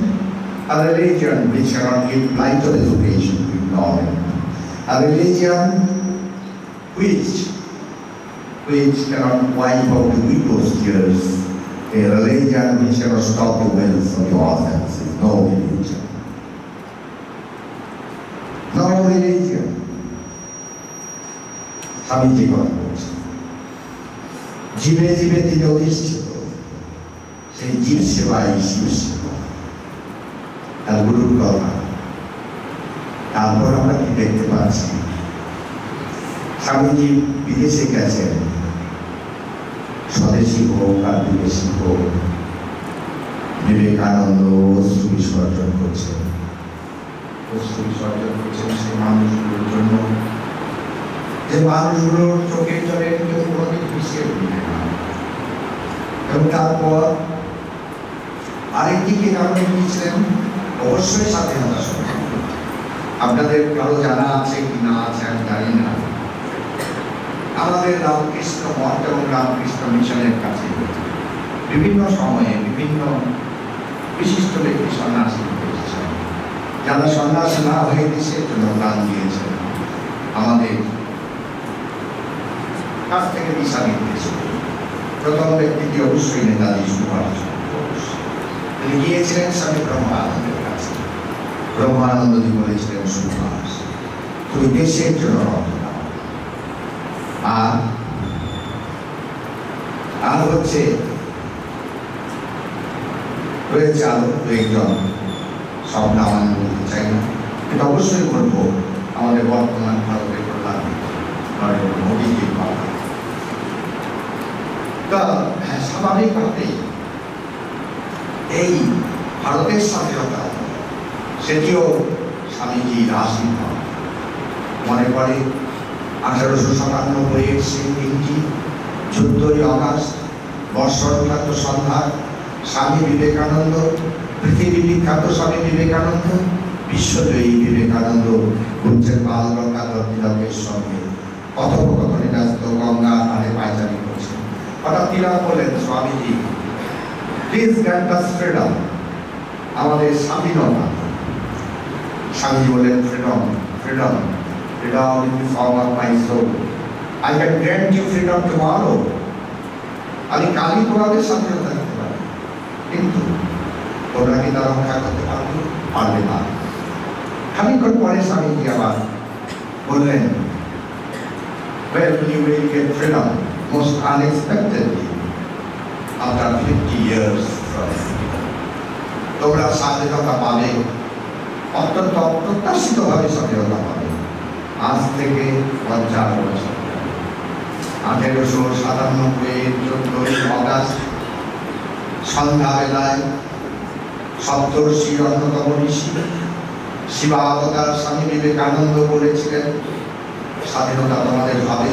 a religion which cannot give light of education to ignorant, a religion which cannot wipe out the widow's tears, a religion which cannot stop the wells of the orphans is no religion. No religion. Swamiji কথা বলছেন, জীবে জীবে তিনি অধিষ্ঠিত, সেই জীব সেবাই শিব সেবা, তার গুরুর কথা। তারপর আমরা কি দেখতে পাচ্ছি, স্বামীজি বিদেশে গেছেন, স্বদেশী হোক আর বিদেশি হোক, বিবেকানন্দ অশ্রু বিসর্জন করছেন, অশ্রু বিসর্জন করছেন সেই মানুষগুলোর জন্য, যে মানুষগুলোর চোখের জলে কেউ কোনোদিন মিশিয়ে উঠবে না। এবং তারপর আরেকটি কি কারণে গিয়েছিলেন, অবশ্যই স্বাধীনতা সংগ্রাম। আপনাদের কারো জানা আছে কি না আছে আমি জানি না, আমাদের রামকৃষ্ণ মঠ এবং রামকৃষ্ণ মিশনের কাছে বিভিন্ন সময়ে বিভিন্ন বিশিষ্ট ব্যক্তি সন্ন্যাসী এসেছেন, যারা সন্ন্যাস না হয়ে দেশের জন্য প্রাণ দিয়েছেন। আমাদের কাছ থেকে দিশা নির্দেশ। প্রথম ব্যক্তিটি অবশ্যই নেতাজি সুভাষচন্দ্র বোস। তিনি গিয়েছিলেন স্বামী ব্রহ্মানন্দের কাছে। ব্রহ্মানন্দজি বলেছিলেন, সুভাষ, তুমি দেশের জন্য রক্ত দাও। আর হচ্ছে রয়েছে আরো দু একজন, সব নাম আমি বলতে চাই না, কিন্তু অবশ্যই বলবো আমাদের বর্তমান ভারতের প্রধানমন্ত্রী নরেন্দ্র মোদীজির কথা। তো স্বাভাবিকভাবেই এই ভারতের স্বাধীনতা, সেটিও স্বামীজির আশীর্বাদ। মনে পড়ে 1897 সেই দিনটি, 14ই আগস্ট, বর্ষখ্যাত সন্ধ্যার স্বামী বিবেকানন্দ, পৃথিবী বিখ্যাত স্বামী বিবেকানন্দ, বিশ্বজয়ী বিবেকানন্দ গুরুদেব বাল গঙ্গাধর তিলকের সঙ্গে কথোপকথনে ব্যস্ত, গঙ্গা ধারে পায়চারি করছেন। হঠাৎ তিলক বলেন, Swamiji, please grant us freedom, আমাদের স্বাধীনতা। স্বামীজি বলেন, freedom, freedom, freedom in the form of my soul. I can grant you freedom tomorrow. আমি কালই তোমাদের স্বাধীনতা দিতে পারি, কিন্তু তোমরা কি তা রক্ষা করতে পারবে না। খানিকক্ষণ পরে স্বামীজি আবার বললেন, well, you will get freedom most unexpectedly after 50 years from now. তোমরা স্বাধীনতা পাবে, অত্যন্ত অপ্রত্যাশিতভাবে স্বাধীনতা পাবে, আজ থেকে 50 বছর। 1897 14ই আগস্ট সন্ধ্যাবেলায় সপ্তর্ষির অন্যতম ঋষি শিবাবতার স্বামী বিবেকানন্দ বলেছিলেন, স্বাধীনতা তোমাদের হবে,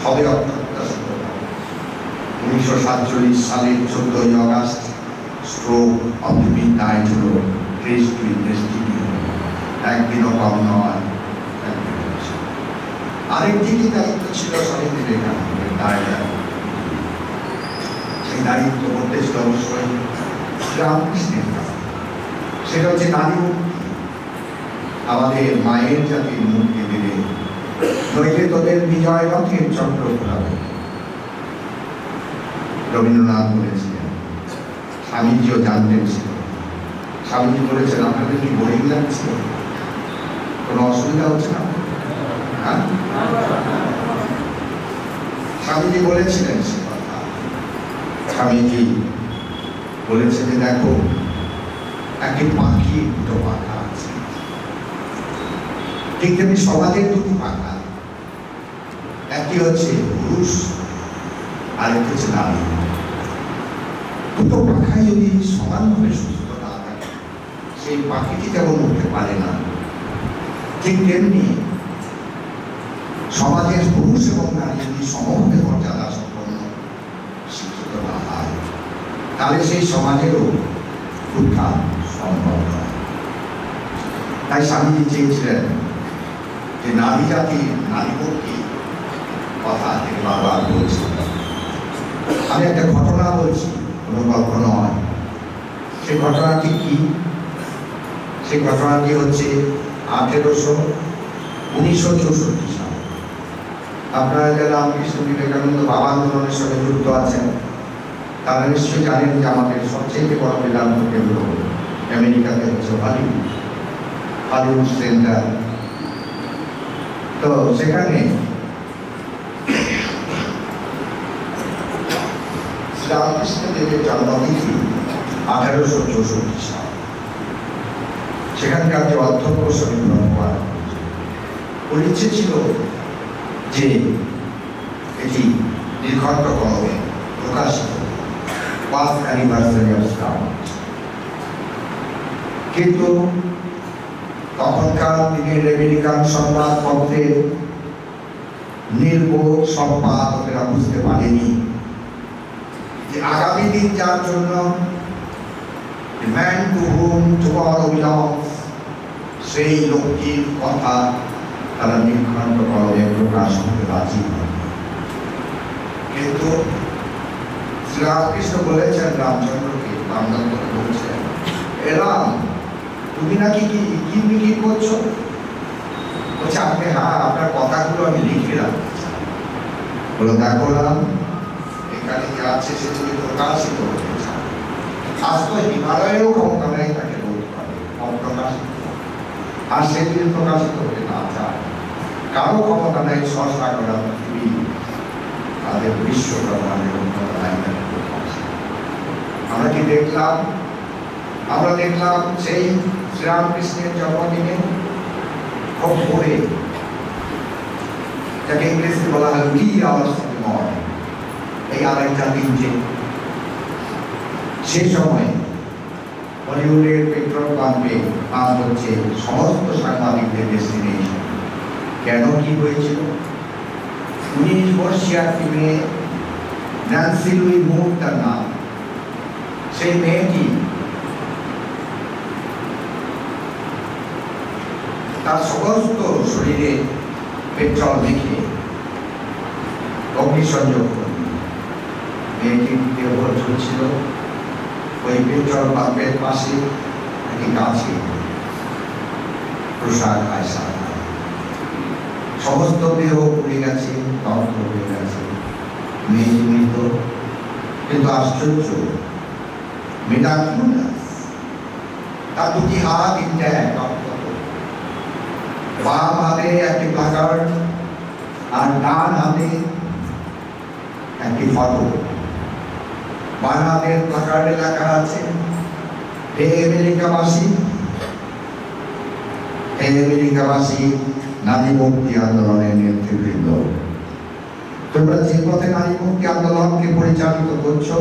হবে অপ্রত্যাশিত। 1947 সালের 14ই August stroke of the midnight হলো একদিনও কম নয়। আরেকটি দায়িত্ব ছিল স্বামী বিবেকানন্দের, সেই দায়িত্ব করতে ছিল অবশ্যই রামকৃষ্ণের কাছে। সেটা হচ্ছে নারী মুক্তি। আমাদের মায়ের জাতির মুক্তি দেবে, নইলে তোদের বিজয় রথের চক্র ঘোরাবে। রবীন্দ্রনাথ বলেছিলেন, স্বামীজিও জানতেন ছিল। স্বামীজি বলেছেন, আপনাদের কি বোরিং লাগছে, কোনো অসুবিধা হচ্ছে না? স্বামীজি বলেছিলেন সে কথা। স্বামীজি বলেছেন যে, দেখো, একটি পাখি, দুটো পাখা আছে, ঠিক তেমনি সমাজের দুটি পাখা, একটি হচ্ছে পুরুষ, আরেকটি হচ্ছে নারী। দুটো পাখাই যদি সমানভাবে সুস্থ না থাকে, সেই পাখিটি যেমন উঠতে পারে না, ঠিক তেমনি সমাজের পুরুষ এবং নারী যদি সমভাবে মর্যাদা সম্পন্ন শিক্ষিত না হয়, তাহলে সেই সমাজেরও উত্থান সম্ভব নয়। তাই স্বামীজি চেয়েছিলেন যে নারী জাতি, নারী মুক্তি কথা তিনি বারবার বলছেন। আমি একটা ঘটনা বলছি, কোনো গল্প নয়। সেই ঘটনাটি কি? সেই ঘটনাটি হচ্ছে 1964 সাল। আপনারা যারা রামকৃষ্ণ বিবেকানন্দ বাবা আন্দোলনের সঙ্গে যুক্ত আছেন, তারা নিশ্চয়ই জানেন যে আমাদের সবচেয়ে বড় বেদান্ত কেন্দ্র আমেরিকাতে হচ্ছে হলিউড সেন্টার। তো সেখানে রামকৃষ্ণ দেবের জন্মতিথি 1864 সাল। সেখানকার যে অধ্যক্ষ শরীর ভগবান, ওর ইচ্ছে ছিল যে এটি নির্ঘণ্ট কলমে প্রকাশিত, ফার্স্ট অ্যানিভার্সারি অফ স্টাউট। কিন্তু তখনকার দিনের আমেরিকান সংবাদপত্রের নির্বোধ সম্পাদকেরা বুঝতে পারেনি যে আগামী দিন যার জন্য man to hmm tomorrow belongs, সেই লোকটির কথা তারা নির্ঘণ্ট কলমে প্রকাশ করতে রাজি হয়। কিন্তু শ্রীরামকৃষ্ণ বলেছেন রামচন্দ্রকে, রামচন্দ্রকে বলছেন, এরাম তুমি নাকি কি বিক্রি করছো? বলছে, আপনি, হ্যাঁ, আপনার কথাগুলো আমি লিখে রাখতে চাই। বলে দেখো না এখানে যে আছে সে যদি প্রকাশিত হতে চায়, আজ তো হিমালয়েরও ক্ষমতা নেই তাকে রোধ করে অপ্রকাশিত, আর সে যদি প্রকাশিত হতে না চায়, কারো ক্ষমতা নেই সরসা করা পৃথিবী তাদের বিশ্ব ব্রহ্মাণ্ডের উন্নত লাইনের আমরা কি দেখলাম? আমরা দেখলাম সেই শ্রীরামকৃষ্ণের জন্মদিনে খুব ভোরে, যাকে ইংরেজিতে বলা হয় we hours of the morning, এই 2:30 সে সময় হলিউডের পেট্রোল পাম্পে আজ হচ্ছে সমস্ত সাংবাদিকদের ডেস্টিনেশন। কেন কি হয়েছিল? 19 বর্ষীয় একটি মেয়ে, ন্যান্সি লুই মুর তার নাম, সেই মেয়েটি তার সমস্ত শরীরে পেট্রোল মেখে অগ্নিসংযোগ করল। মেয়েটির দেহ ঝুলছিল ওই পেট্রোল পাম্পের পাশে একটি গাছে, প্রসাদ আয়সা সমস্ত দেহ পুড়ে গেছে, দগ্ধ হয়ে গেছে, মেয়েটি মৃত। কিন্তু আশ্চর্য, তার দুটি হাত ইনট্যাক্ট, বাম হাতে একটি প্লাকার্ড আর ডান হাতে একটি ফটো। বাম হাতের প্লাকার্ডে লেখা আছে, হে আমেরিকাবাসী, হে আমেরিকাবাসী, নারী মুক্তি আন্দোলনের নেতৃবৃন্দ, তোমরা যে পথে নারী মুক্তি আন্দোলনকে পরিচালিত করছো,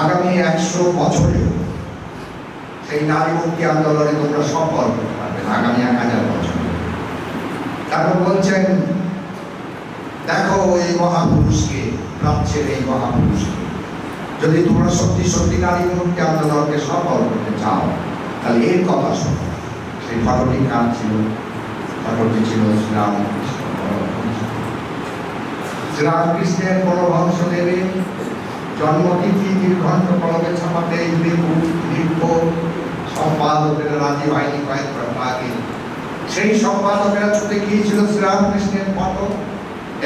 আগামী 100 বছরে সেই নারী মুক্তি আন্দোলনে তোমরা সফল হতে পারবে, আগামী 1000 বছর। তারপর বলছেন, দেখো এই মহাপুরুষকে, প্রাচ্যের এই মহাপুরুষকে, যদি তোমরা সত্যি সত্যি নারী মুক্তি আন্দোলনকে সফল করতে চাও, তাহলে এর কথা শোনো। সেই ফটোটি কার ছিল? ফটোটি ছিল শ্রীরামকৃষ্ণ। শ্রীরামকৃষ্ণের পরমহংসদেবের জন্মতিথি দীর্ঘণ্ড কলমে ছাপাতে দীর্ঘ সম্পাদকেরা রাজি হয়নি কয়েকবার আগে। সেই সম্পাদকেরা ছুটে গিয়েছিল শ্রীরামকৃষ্ণের ফটো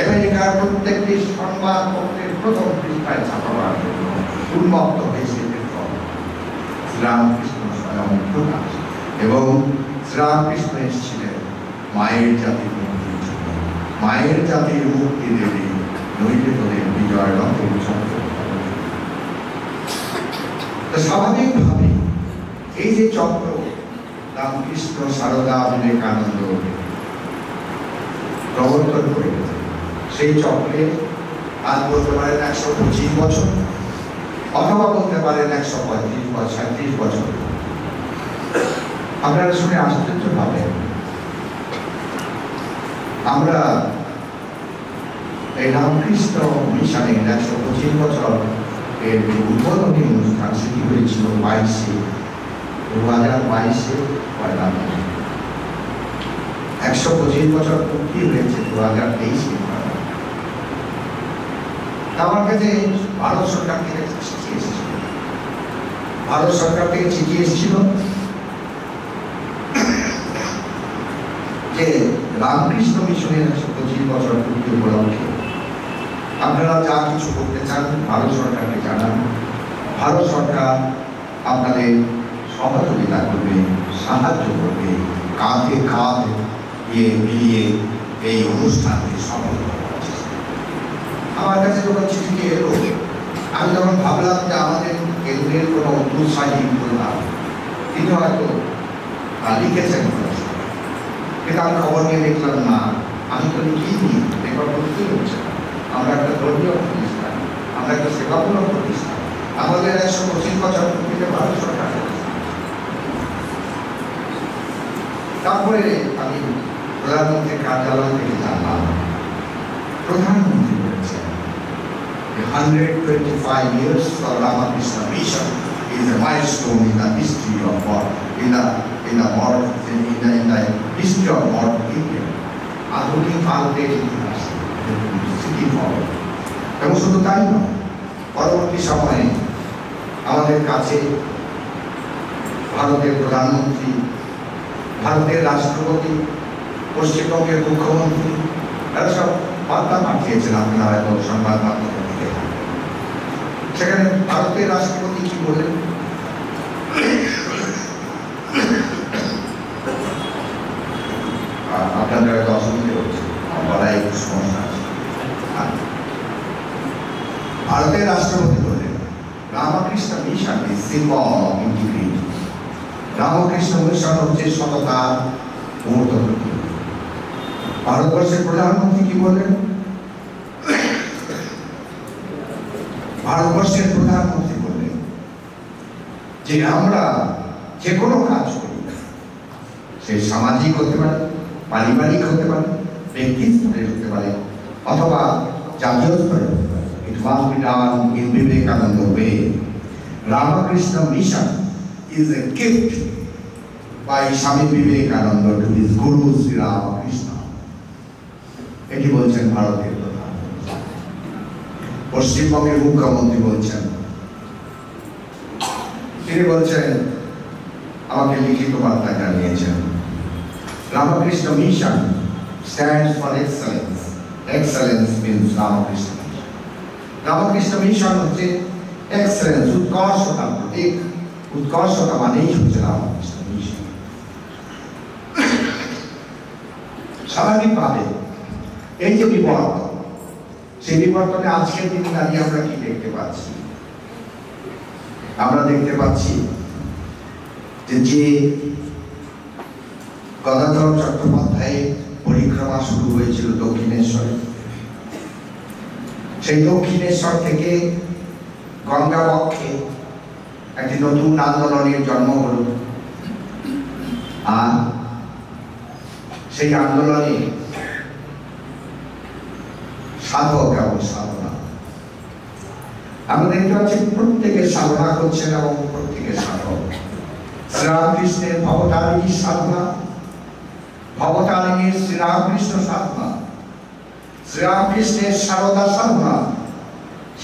আমেরিকার প্রত্যেকটি সংবাদপত্রের প্রথম পৃষ্ঠায় ছাপাবার জন্য উন্মুক্ত হয়েছে। শ্রীরামকৃষ্ণ স্বয়ং প্রকাশ, এবং শ্রীরামকৃষ্ণ এসেছিলেন মায়ের জাতির মুক্তির জন্য। মায়ের জাতির মুক্তি দেবে, নইলে তোদের বিজয় রথের চক্র। স্বাভাবিকভাবে এই যে চক্র রামকৃষ্ণ, সারদা, বিবেকানন্দ প্রবর্তন করে গেছে, সেই চক্রে আজ বলতে পারেন 125 বছর, অথবা বলতে পারেন 135 বা 37 বছর। আপনারা শুনে আশ্চর্য ভাবেন, আমরা এই রামকৃষ্ণ মিশনের 125 বছর এর উদ্বোধনী অনুষ্ঠান সেটি হয়েছিল 2022 পয়লা মে। 125 বছর পূর্তি হয়েছে 2023 আমার কাছে ভারত সরকার থেকে চিঠি এসেছিল। ভারত সরকার থেকে চিঠি এসেছিল যে রামকৃষ্ণ মিশনের 125 বছর পূর্তি উপলক্ষে আপনারা যা কিছু করতে চান ভারত সরকারকে জানান, ভারত সরকার আপনাদের সহযোগিতা করবে, সাহায্য করবে, কাঁধে কাঁধ দিয়ে মিলিয়ে এই অনুষ্ঠানকে সফল করার। আমার কাছে যখন চিঠিটি এলো, আমি যখন ভাবলাম যে আমাদের কেন্দ্রের কোনো উৎসাহী প্রধান তিনি হয়তো লিখেছেন, কিন্তু আমি খবর নিয়ে দেখলাম না, আমি তো লিখিনি, রেকর্ড করতেই হচ্ছে না। আমরা একটা ধর্মীয় প্রতিষ্ঠান, আমরা একটা সেবামূলক প্রতিষ্ঠান, আমাদের 125 বছর পূর্তিতে ভারত সরকার। তারপরে আমি প্রধানমন্ত্রীর কার্যালয় থেকে জানলাম, প্রধানমন্ত্রী বলেছেন 125 years for Ramakrishna Mission is a milestone in the history of God, in the history of modern India. আধুনিক ভারতের ইতিহাস এবং শুধু তাই নয়, পরবর্তী সময়ে আমাদের কাছে ভারতের প্রধানমন্ত্রী, ভারতের রাষ্ট্রপতি, পশ্চিমবঙ্গের মুখ্যমন্ত্রী, তারা সব বার্তা পাঠিয়েছেন, আপনারা হয়তো সংবাদ মাধ্যমে দেখে থাকবেন। সেখানে ভারতের রাষ্ট্রপতি কি বললেন? আপনাদের হয়তো অসুবিধে হচ্ছে, বলা একটু সমস্যা আছে। ভারতের রাষ্ট্রপতি বললেন, Ramakrishna mission is symbol of integrity. Ramakrishna mission হচ্ছে সততার মূর্ত প্রতীক। ভারতবর্ষের প্রধানমন্ত্রী কি বললেন? ভারতবর্ষের প্রধানমন্ত্রী বললেন যে আমরা যে কোনো কাজ করি, সে সামাজিক হতে পারে, পারিবারিক হতে পারে, ব্যক্তি স্তরে হতে পারে, অথবা জাতীয় স্তরে হতে পারে। It must be done in Vivekananda way. Ramakrishna Mission is a gift by Swami Vivekananda to his Guru Sri Ramakrishna. এটি বলছেন ভারতের প্রধানমন্ত্রী। পশ্চিমবঙ্গের মুখ্যমন্ত্রী বলছেন, তিনি বলছেন, আমাকে লিখিত বার্তা জানিয়েছেন, Ramakrishna Mission stands for excellence. Excellence means Ramakrishna Mission. Ramakrishna Mission হচ্ছে excellence, উৎকর্ষতার প্রতীক। উৎকর্ষতা মানেই হচ্ছে Ramakrishna Mission। স্বাভাবিকভাবে এই যে বিবর্তন, সেই বিবর্তনে আজকের দিনে দাঁড়িয়ে আমরা কি দেখতে পাচ্ছি? আমরা দেখতে পাচ্ছি যে গদাধর চট্টোপাধ্যায়ের পরিক্রমা শুরু হয়েছিল দক্ষিণেশ্বরে, সেই দক্ষিণেশ্বর থেকে গঙ্গা বক্ষে একটি নতুন আন্দোলনের জন্ম হল। আর সেই আন্দোলনে সাধক এবং সাধনা, আমরা দেখতে পাচ্ছি প্রত্যেকে সাধনা করছেন এবং প্রত্যেকে সাধক। শ্রীরামকৃষ্ণের ভবতারিণী সাধনা, ভবতারিণীর শ্রীরামকৃষ্ণ সাধনা, শ্রীরামকৃষ্ণের সারদা সাধনা,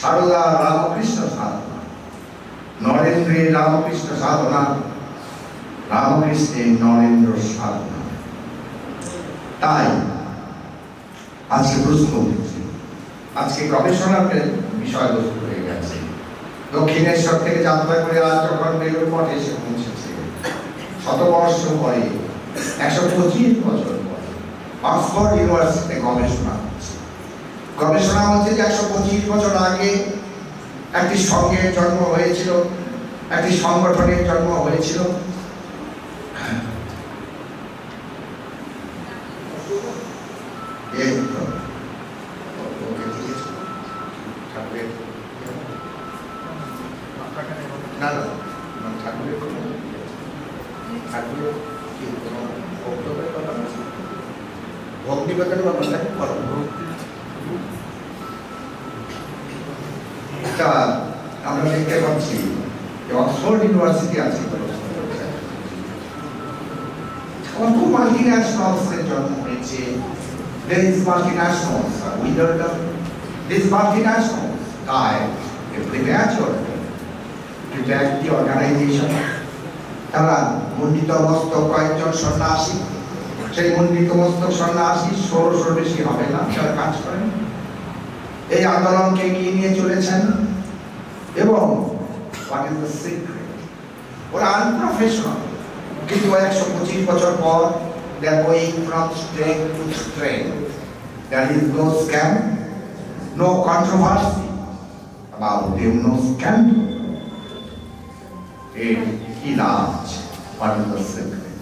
সারদা রামকৃষ্ণ সাধনা, নরেন্দ্রের রামকৃষ্ণ সাধনা, রামকৃষ্ণের নরেন্দ্র সাধনা। তাই আজকে প্রশ্ন উঠেছে, আজকে গবেষণার বিষয়বস্তু হয়ে গেছে। দক্ষিণেশ্বর থেকে যাত্রা করে আজ যখন বেলুড় মঠ এসে পৌঁছেছে, শতবর্ষ পরে, 125 বছর পরে, অক্সফোর্ড ইউনিভার্সিটিতে গবেষণা হচ্ছে। গবেষণা হচ্ছে যে 125 বছর আগে একটি সংঘের জন্ম হয়েছিল, একটি সংগঠনের জন্ম হয়েছিল। আমরা দেখতে পাচ্ছি যে অক্সফোর্ড ইউনিভার্সিটি আছে, কত মাল্টিন্যাশনালসের জন্ম হয়েছে। There is multinationals are withered up. These multinationals die prematurely to back the organization. তারা মণ্ডিত মস্তক কয়েকজন সন্ন্যাসী, সেই মণ্ডিত মস্তক সন্ন্যাসী 1600 বেশি হবে না, যারা কাজ করেন, এই আন্দোলনকে এগিয়ে নিয়ে চলেছেন। এবং what is the secret? ওরা আনপ্রফেশনাল, কিন্তু 125 বছর পর they are going from strength to strength. There is no scam, no controversy about them, no scandal. কি লাভ? What is the secret?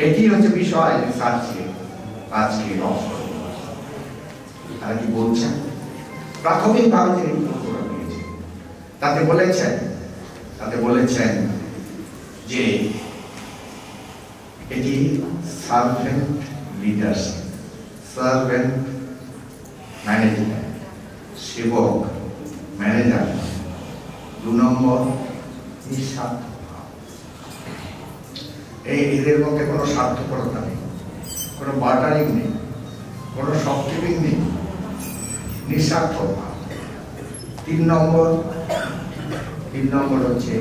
এটি হচ্ছে বিষয় রিসার্চে আজকে অক্সফোর্ড তারা কি বলছেন। প্রাথমিকভাবে তিনি উত্তর দিয়েছেন, তাতে বলেছেন যে এটি সার্ভেন্ট লিডারশিপ, সার্ভেন্ট ম্যানেজমেন্ট, সেবক ম্যানেজার। 2 নম্বর নিঃস্বার্থ ভাব। এদের মধ্যে কোনো স্বার্থপরতা নেই, কোনো বার্টারিং নেই, কোনো শপকিপিং নেই, নিঃস্বার্থ ভাব। 3 নম্বর হচ্ছে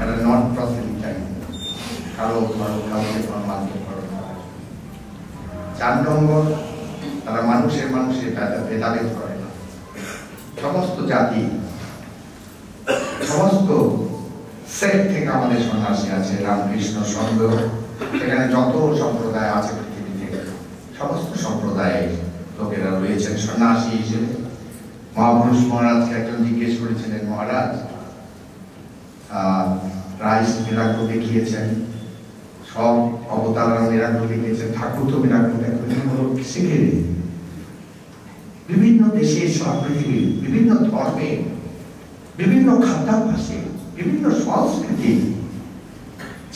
একটা নন প্রফিটাইং, কাউকে সম্মান করা। 4 নম্বর তারা মানুষের ভেদাভেদ করে না। সমস্ত জাতি, সমস্ত সেক্ট থেকে আমাদের সন্ন্যাসী আছে। রামকৃষ্ণ সংঘ, সেখানে যত সম্প্রদায় আছে পৃথিবীতে সমস্ত সম্প্রদায়ের লোকেরা রয়েছেন সন্ন্যাসী হিসেবে। মহাপুরুষ মহারাজকে একজন জিজ্ঞেস করেছিলেন, মহারাজ ক্রাইস্ট মিরাকল দেখিয়েছেন, সব অবতাররা মিরাকল দেখিয়েছেন, ঠাকুর তো মিরাকল শিখে বিভিন্ন দেশে, সব পৃথিবীর বিভিন্ন ধর্মে, বিভিন্ন খাদ্যাভ্যাসে, বিভিন্ন সংস্কৃতি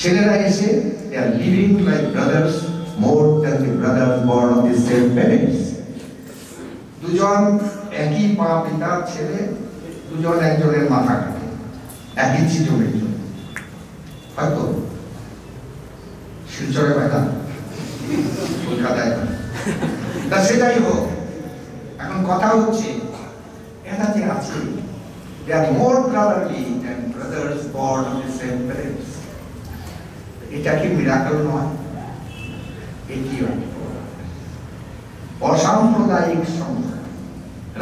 ছেলেরা এসে they are living like brothers more than the brothers born of the same parents. দুজন একই মা পিতার ছেলে, দুজন একজনের মাথা কাটে একই চিজমের জন্য। হয়তো শিলচরে হয় না, কলকাতায় হয়। তা সেটাই হোক, এখন কথা হচ্ছে এরা যে আছে, they are more brotherly than brothers born of the same parents. এটা কি মিরাকল নয়? এটি অসাম্প্রদায়িক সংঘ।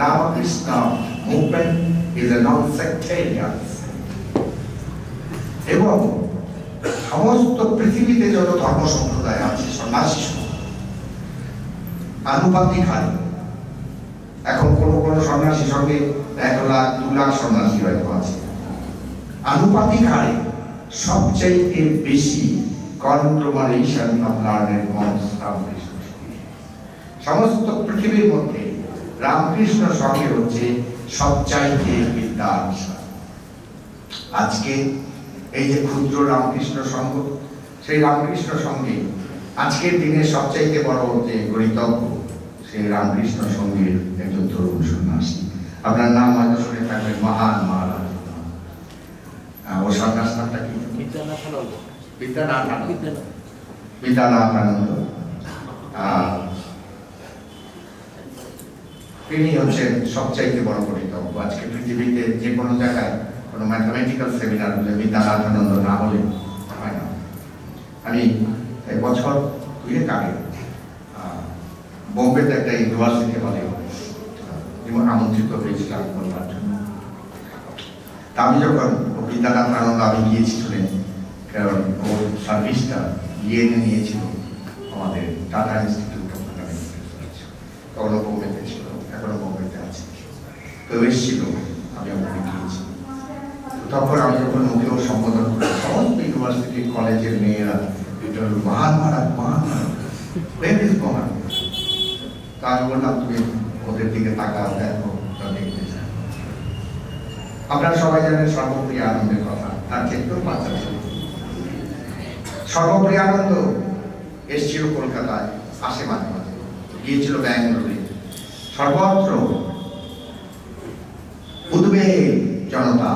Ramakrishna movement is a non-sectarian এবং সমস্ত পৃথিবীতে যত ধর্ম সম্প্রদায় আছে সন্ন্যাসী আনুপাতিক হারে, এখন কোন কোন সন্ন্যাসীর সঙ্গে 1 লাখ 2 লাখ সন্ন্যাসী হয়তো আছে, আনুপাতিক হারে সবচেয়ে বেশি কনগ্লোমারেশন অফ লার্নেড মনস রামকৃষ্ণ। সমস্ত পৃথিবীর মধ্যে রামকৃষ্ণ সঙ্গে হচ্ছে সবচাইতে বিদ্যার। আজকে এই যে ক্ষুদ্র রামকৃষ্ণ সংঘ, সেই রামকৃষ্ণ সঙ্গে আজকের দিনে সবচাইতে বড় যে গরিতব্য, সেই রামকৃষ্ণ সঙ্গের একজন তরুণ সন্ন্যাসী। আপনার নাম হয়তো শুনে থাকবেন, মহান মহারাজ। ও সন্ন্যাস নামটা কি? বিদ্যানাথানন্দ। তিনি হচ্ছেন সবচাইতে বড় গরিতব্য। আজকে পৃথিবীতে যে কোনো জায়গায় কোনো ম্যাথমেটিক্যাল সেমিনার হলে বিদ্যানাথানন্দ না হলে হয় না। আমি এক বছর 2 আগে বোম্বেতে একটা ইউনিভার্সিটি হলে আমন্ত্রিত হয়েছিলাম বলবার জন্য। আমি যখন বিদ্যানাথানন্দ আমি গিয়েছি শুনে, কারণ ওর সার্ভিসটা ইয়েনে নিয়েছিল আমাদের tata institute of mechanical research, তখনও বোম্বেতে ছিল, এখনো বোম্বেতে আছে। তো এসেছিল, আমি ওখানে গিয়েছি। তখন আমি যখন ওকেও সম্বোধন করি, সমস্ত ইউনিভার্সিটি কলেজের মেয়েরা মহান মহারাজ, মহান মহান। তা আমি বললাম, তুমি ওদের দিকে তাকাও, দেখো, দেখতে চাই। আপনারা সবাই জানেন সর্বপ্রিয় আনন্দের কথা, তার ক্ষেত্রেও বাচ্চা ছিল। সর্বপ্রিয় আনন্দ এসেছিল কলকাতায়, আসে মাঝে মাঝে, গিয়েছিল ব্যাঙ্গালোরে। সর্বত্র উদ্বেগ জনতা।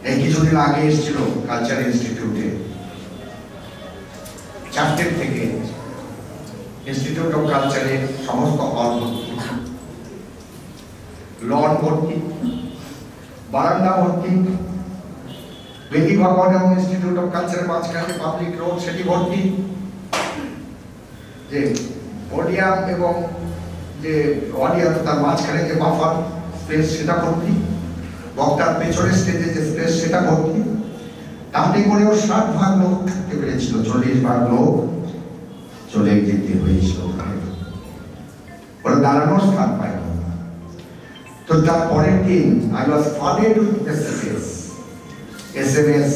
এই কিছুদিন আগে এসেছিল কালচার ইনস্টিটিউটে, 4টে থেকে ইনস্টিটিউট অফ কালচারের সমস্ত হল ভর্তি, লন ভর্তি, বারান্দা ভর্তি, বেদি ভবন এবং ইনস্টিটিউট অফ কালচারের মাঝখানে পাবলিক রোড সেটি ভর্তি, যে অডিয়াম এবং যে অডিয়ান্স তার মাঝখানে যে বাফার স্পেস সেটা ভর্তি, বক্তার পেছনে স্টেজে যে স্পেস সেটা ভর্তি। তাতে করেও 60 ভাগ লোক থাকতে পেরেছিল, 40 ভাগ লোক চলে যেতে হয়েছিল। ওরা দাঁড়ানোর স্থান পায় না। তো তার পরের দিন I was flooded with messages, SMS,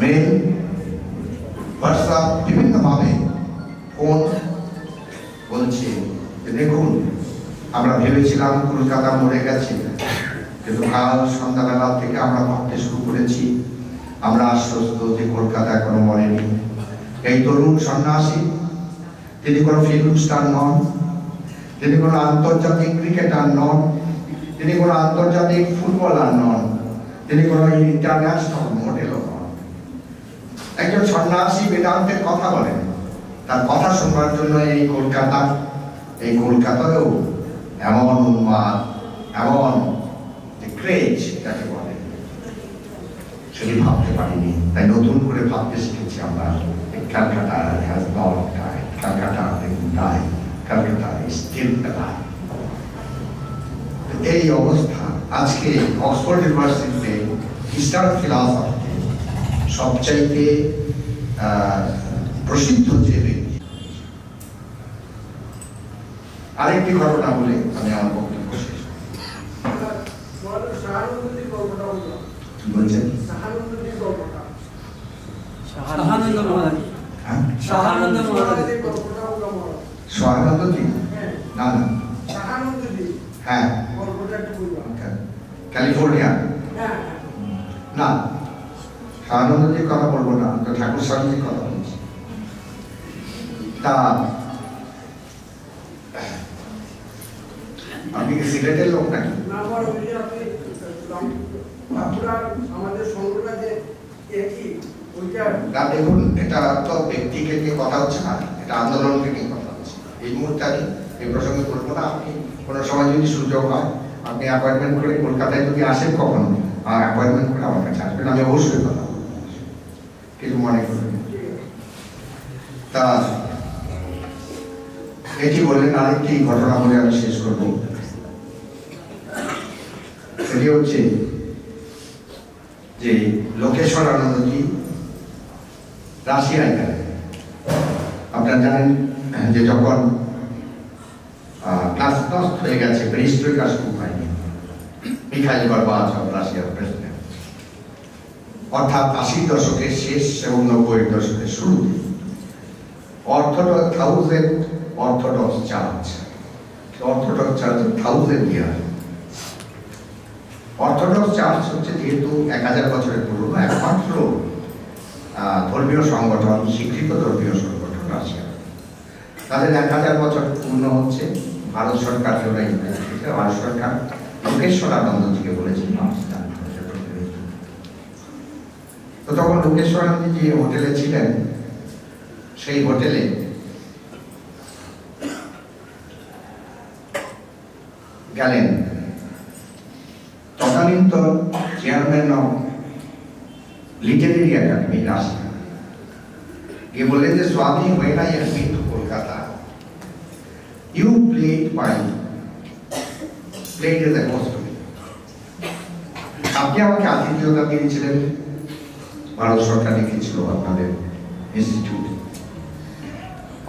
mail, WhatsApp, বিভিন্নভাবে ফোন বলছে যে দেখুন, আমরা ভেবেছিলাম কলকাতা মরে গেছে, কিন্তু কাল সন্ধ্যাবেলা থেকে আমরা ভাবতে শুরু করেছি, আমরা আশ্বস্ত যে কলকাতা এখনো মরেনি। এই তরুণ সন্ন্যাসী, তিনি কোনো ফিল্ম স্টার নন, তিনি কোনো আন্তর্জাতিক ক্রিকেটার নন, তিনি কোনো আন্তর্জাতিক ফুটবলার নন, তিনি কোনো ইন্টারন্যাশনাল মডেলও নন। একজন সন্ন্যাসী বেদান্তের কথা বলেন, তার কথা শোনার জন্য এই কলকাতাতেও এমন উন্মাদ, এমন যে ক্রেজ যাকে বলে, সেটি ভাবতে পারিনি। তাই নতুন করে ভাবতে শিখেছি আমরা। Calcutta has not died. Calcutta didn't die. Calcutta is still alive. এই অবস্থা আজকে অক্সফোর্ড ইউনিভার্সিটিতে ইস্টার্ন ফিলসফিতে সবচাইতে প্রসিদ্ধ যে ব্যক্তি। আরেকটি ঘটনা বলে আমি আমার বক্তব্য শেষ বলছেন। সহানন্দদ্বীপ না না হ্যাঁ ক্যালিফোর্নিয়া না, সহানন্দদ্বীপ কথা বলবো না, তো ঠাকুর স্বামীজির কথা বলছি। তা আপনি কি সিলেটের লোক নাকি? দেখুন, এটা তো ব্যক্তিকে নিয়ে কথা হচ্ছে না, এটা আন্দোলনকে নিয়ে কথা হচ্ছে। এই মুহূর্তে আমি এই প্রসঙ্গে বলবো না। আপনি কোনো সময় যদি সুযোগ হয়, আপনি অ্যাপয়েন্টমেন্ট করে কলকাতায় যদি আসেন কখনো, অ্যাপয়েন্টমেন্ট করে আমার কাছে আসবেন, আমি অবশ্যই কথা বলবো, কিছু মনে করবেন। তা এটি বললেন। আরেকটি ঘটনা বলে আমি শেষ করব। সেটি হচ্ছে যে লোকেশ্বর আনন্দজি রাশিয়ায় গেলেন। আপনারা জানেন যে যখন ক্লাসনস্ট হয়ে গেছে, পেরিস্ট্রোইকা শুরু হয়নি, মিখাইল গর্বাচভ রাশিয়ার প্রেসিডেন্ট, অর্থাৎ 80 দশকের শেষ এবং 90 দশকের শুরুতে অর্থোডক্স চার্চ 1000 ইয়ার। অর্থোডক্স চার্চ হচ্ছে যেহেতু 1000 বছরের পুরনো একমাত্র ধর্মীয় সংগঠন, স্বীকৃত ধর্মীয় সংগঠন রাশিয়া। তাদের 1000 বছর পূর্ণ হচ্ছে। ভারত সরকার ভারত সরকার লোকেশ্বরানন্দজিকে বলেছিল। তো তখন লোকেশ্বরানন্দজি যে হোটেলে ছিলেন, সেই হোটেলে গেলেন তদানীন্তন chairman of literary academy Russia, গিয়ে বললেন যে স্বামী when I have been to Kolkata, you played as a host to me. আপনি আমাকে আতিথেয়তা দিয়েছিলেন, ভারত সরকার লিখেছিল আপনাদের ইনস্টিটিউটে,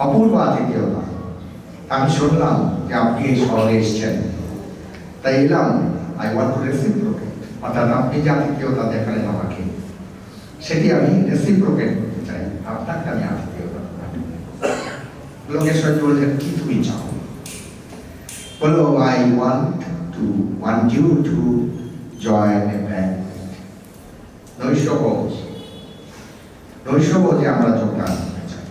অপূর্ব আতিথেয়তা। আমি শুনলাম যে আপনি এই শহরে এসেছেন, তাই এলাম। I want to reciprocate, অর্থাৎ আপনি যে আতিথেয়তা দেখালেন আমাকে, সেটি আমি রেসিপ্রোকেট করতে চাই, আপনাকে আমি আতিথেয়তা। লোকেশ্বর বললেন, কি তুমি চাও? বললো, I want you to join a band, নৈশভোজে আমরা যোগদান করতে চাই।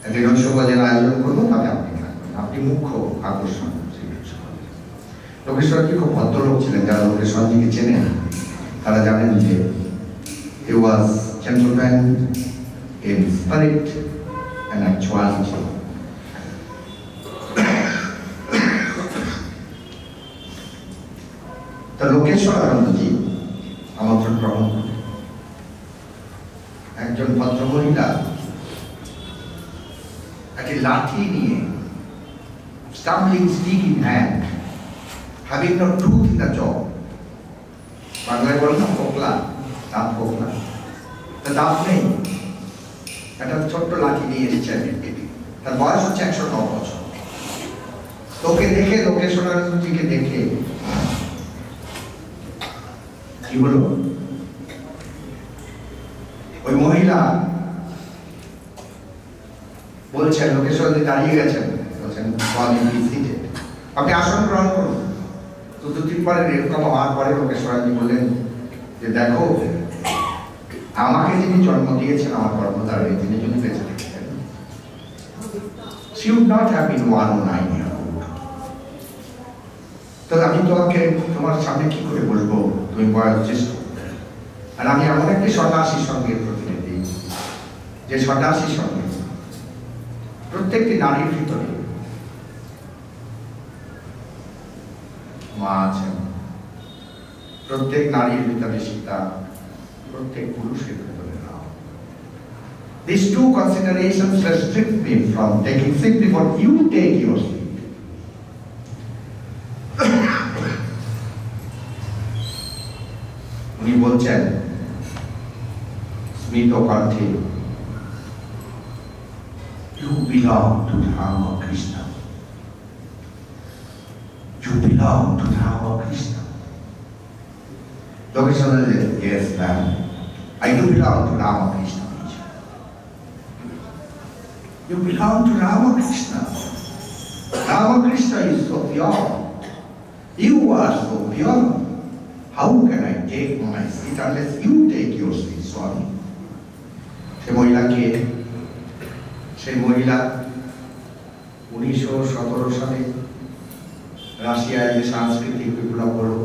একটি নৈশভোজের আয়োজন করবো, তাতে আপনি থাকবেন, আপনি মুখ্য আকর্ষণ। লোকেশ্বরজি খুব ভদ্রলোক ছিলেন। যারা লোকেশ্বরজিকে চেনেন তারা জানেন যে he was gentleman in spirit and actuality. তো লোকেশ্বরানন্দজি আমন্ত্রণ গ্রহণ করেন। একজন ভদ্রমহিলা একটি লাঠি নিয়ে, stumbling stick in hand, having no tooth in the jaw, বাংলায় বলেন না পোকলা, দাঁত পোকলা, দাঁত নেই, একটা ছোট্ট লাঠি নিয়ে এসেছেন। তার বয়স হচ্ছে 109 বছর। তোকে দেখে, লোকেশ্বরানন্দজিকে দেখে কি বলবো, ওই মহিলা বলছেন, লোকেশ্বরজি দাঁড়িয়ে গেছেন, বলছেন আপনি আসন গ্রহণ করুন। তো 2-3 পরে এরকম হওয়ার পরে লোকেশ্বরজি বললেন যে দেখো, আমাকে যিনি জন্ম দিয়েছেন, আমার কর্মধারে তিনি যদি বেঁচে থাকতেন, she would not have been 109 years old. তো আমি তোমার সামনে কি করে বলবো, তুমি বয়োজ্যেষ্ঠ। আর আমি এমন একটি সন্ন্যাসী সঙ্গের প্রতিনিধি, যে সন্ন্যাসী সঙ্গে প্রত্যেকটি নারীর ভিতরে মা আছেন, প্রত্যেক নারীর ভিতরে সীতা, প্রত্যেক পুরুষের ভিতরে Ram. These two considerations restrict me from taking sick before you take your seat. উনি বলছেন স্মিত কণ্ঠে, You belong to the Ramakrishna. You belong to the Ramakrishna. Location said, yes, ma'am. I do belong to Ramakrishna. You belong to Ramakrishna. Ramakrishna is so pure. You are so pure. How can I take my seat unless you take your seat, Swami? সে মহিলা 1917 সালে রাশিয়ায় যে সাংস্কৃতিক বিপ্লব হলো,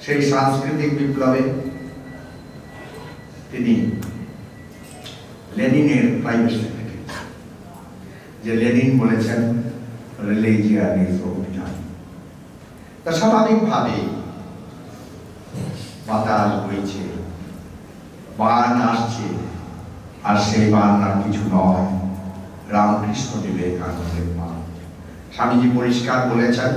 সেই সাংস্কৃতিক বিপ্লবে তিনি লেনিনের প্রাইভেট সেক্রেটারি, যে লেনিন বলেছেন রিলিজিয়ান ইজ ওপিনিয়ন। তা স্বাভাবিকভাবে বাতাস বইছে, বান আসছে, আর সেই বান আর কিছু নয়, রামকৃষ্ণ বিবেকানন্দের বান। স্বামীজি পরিষ্কার বলেছেন,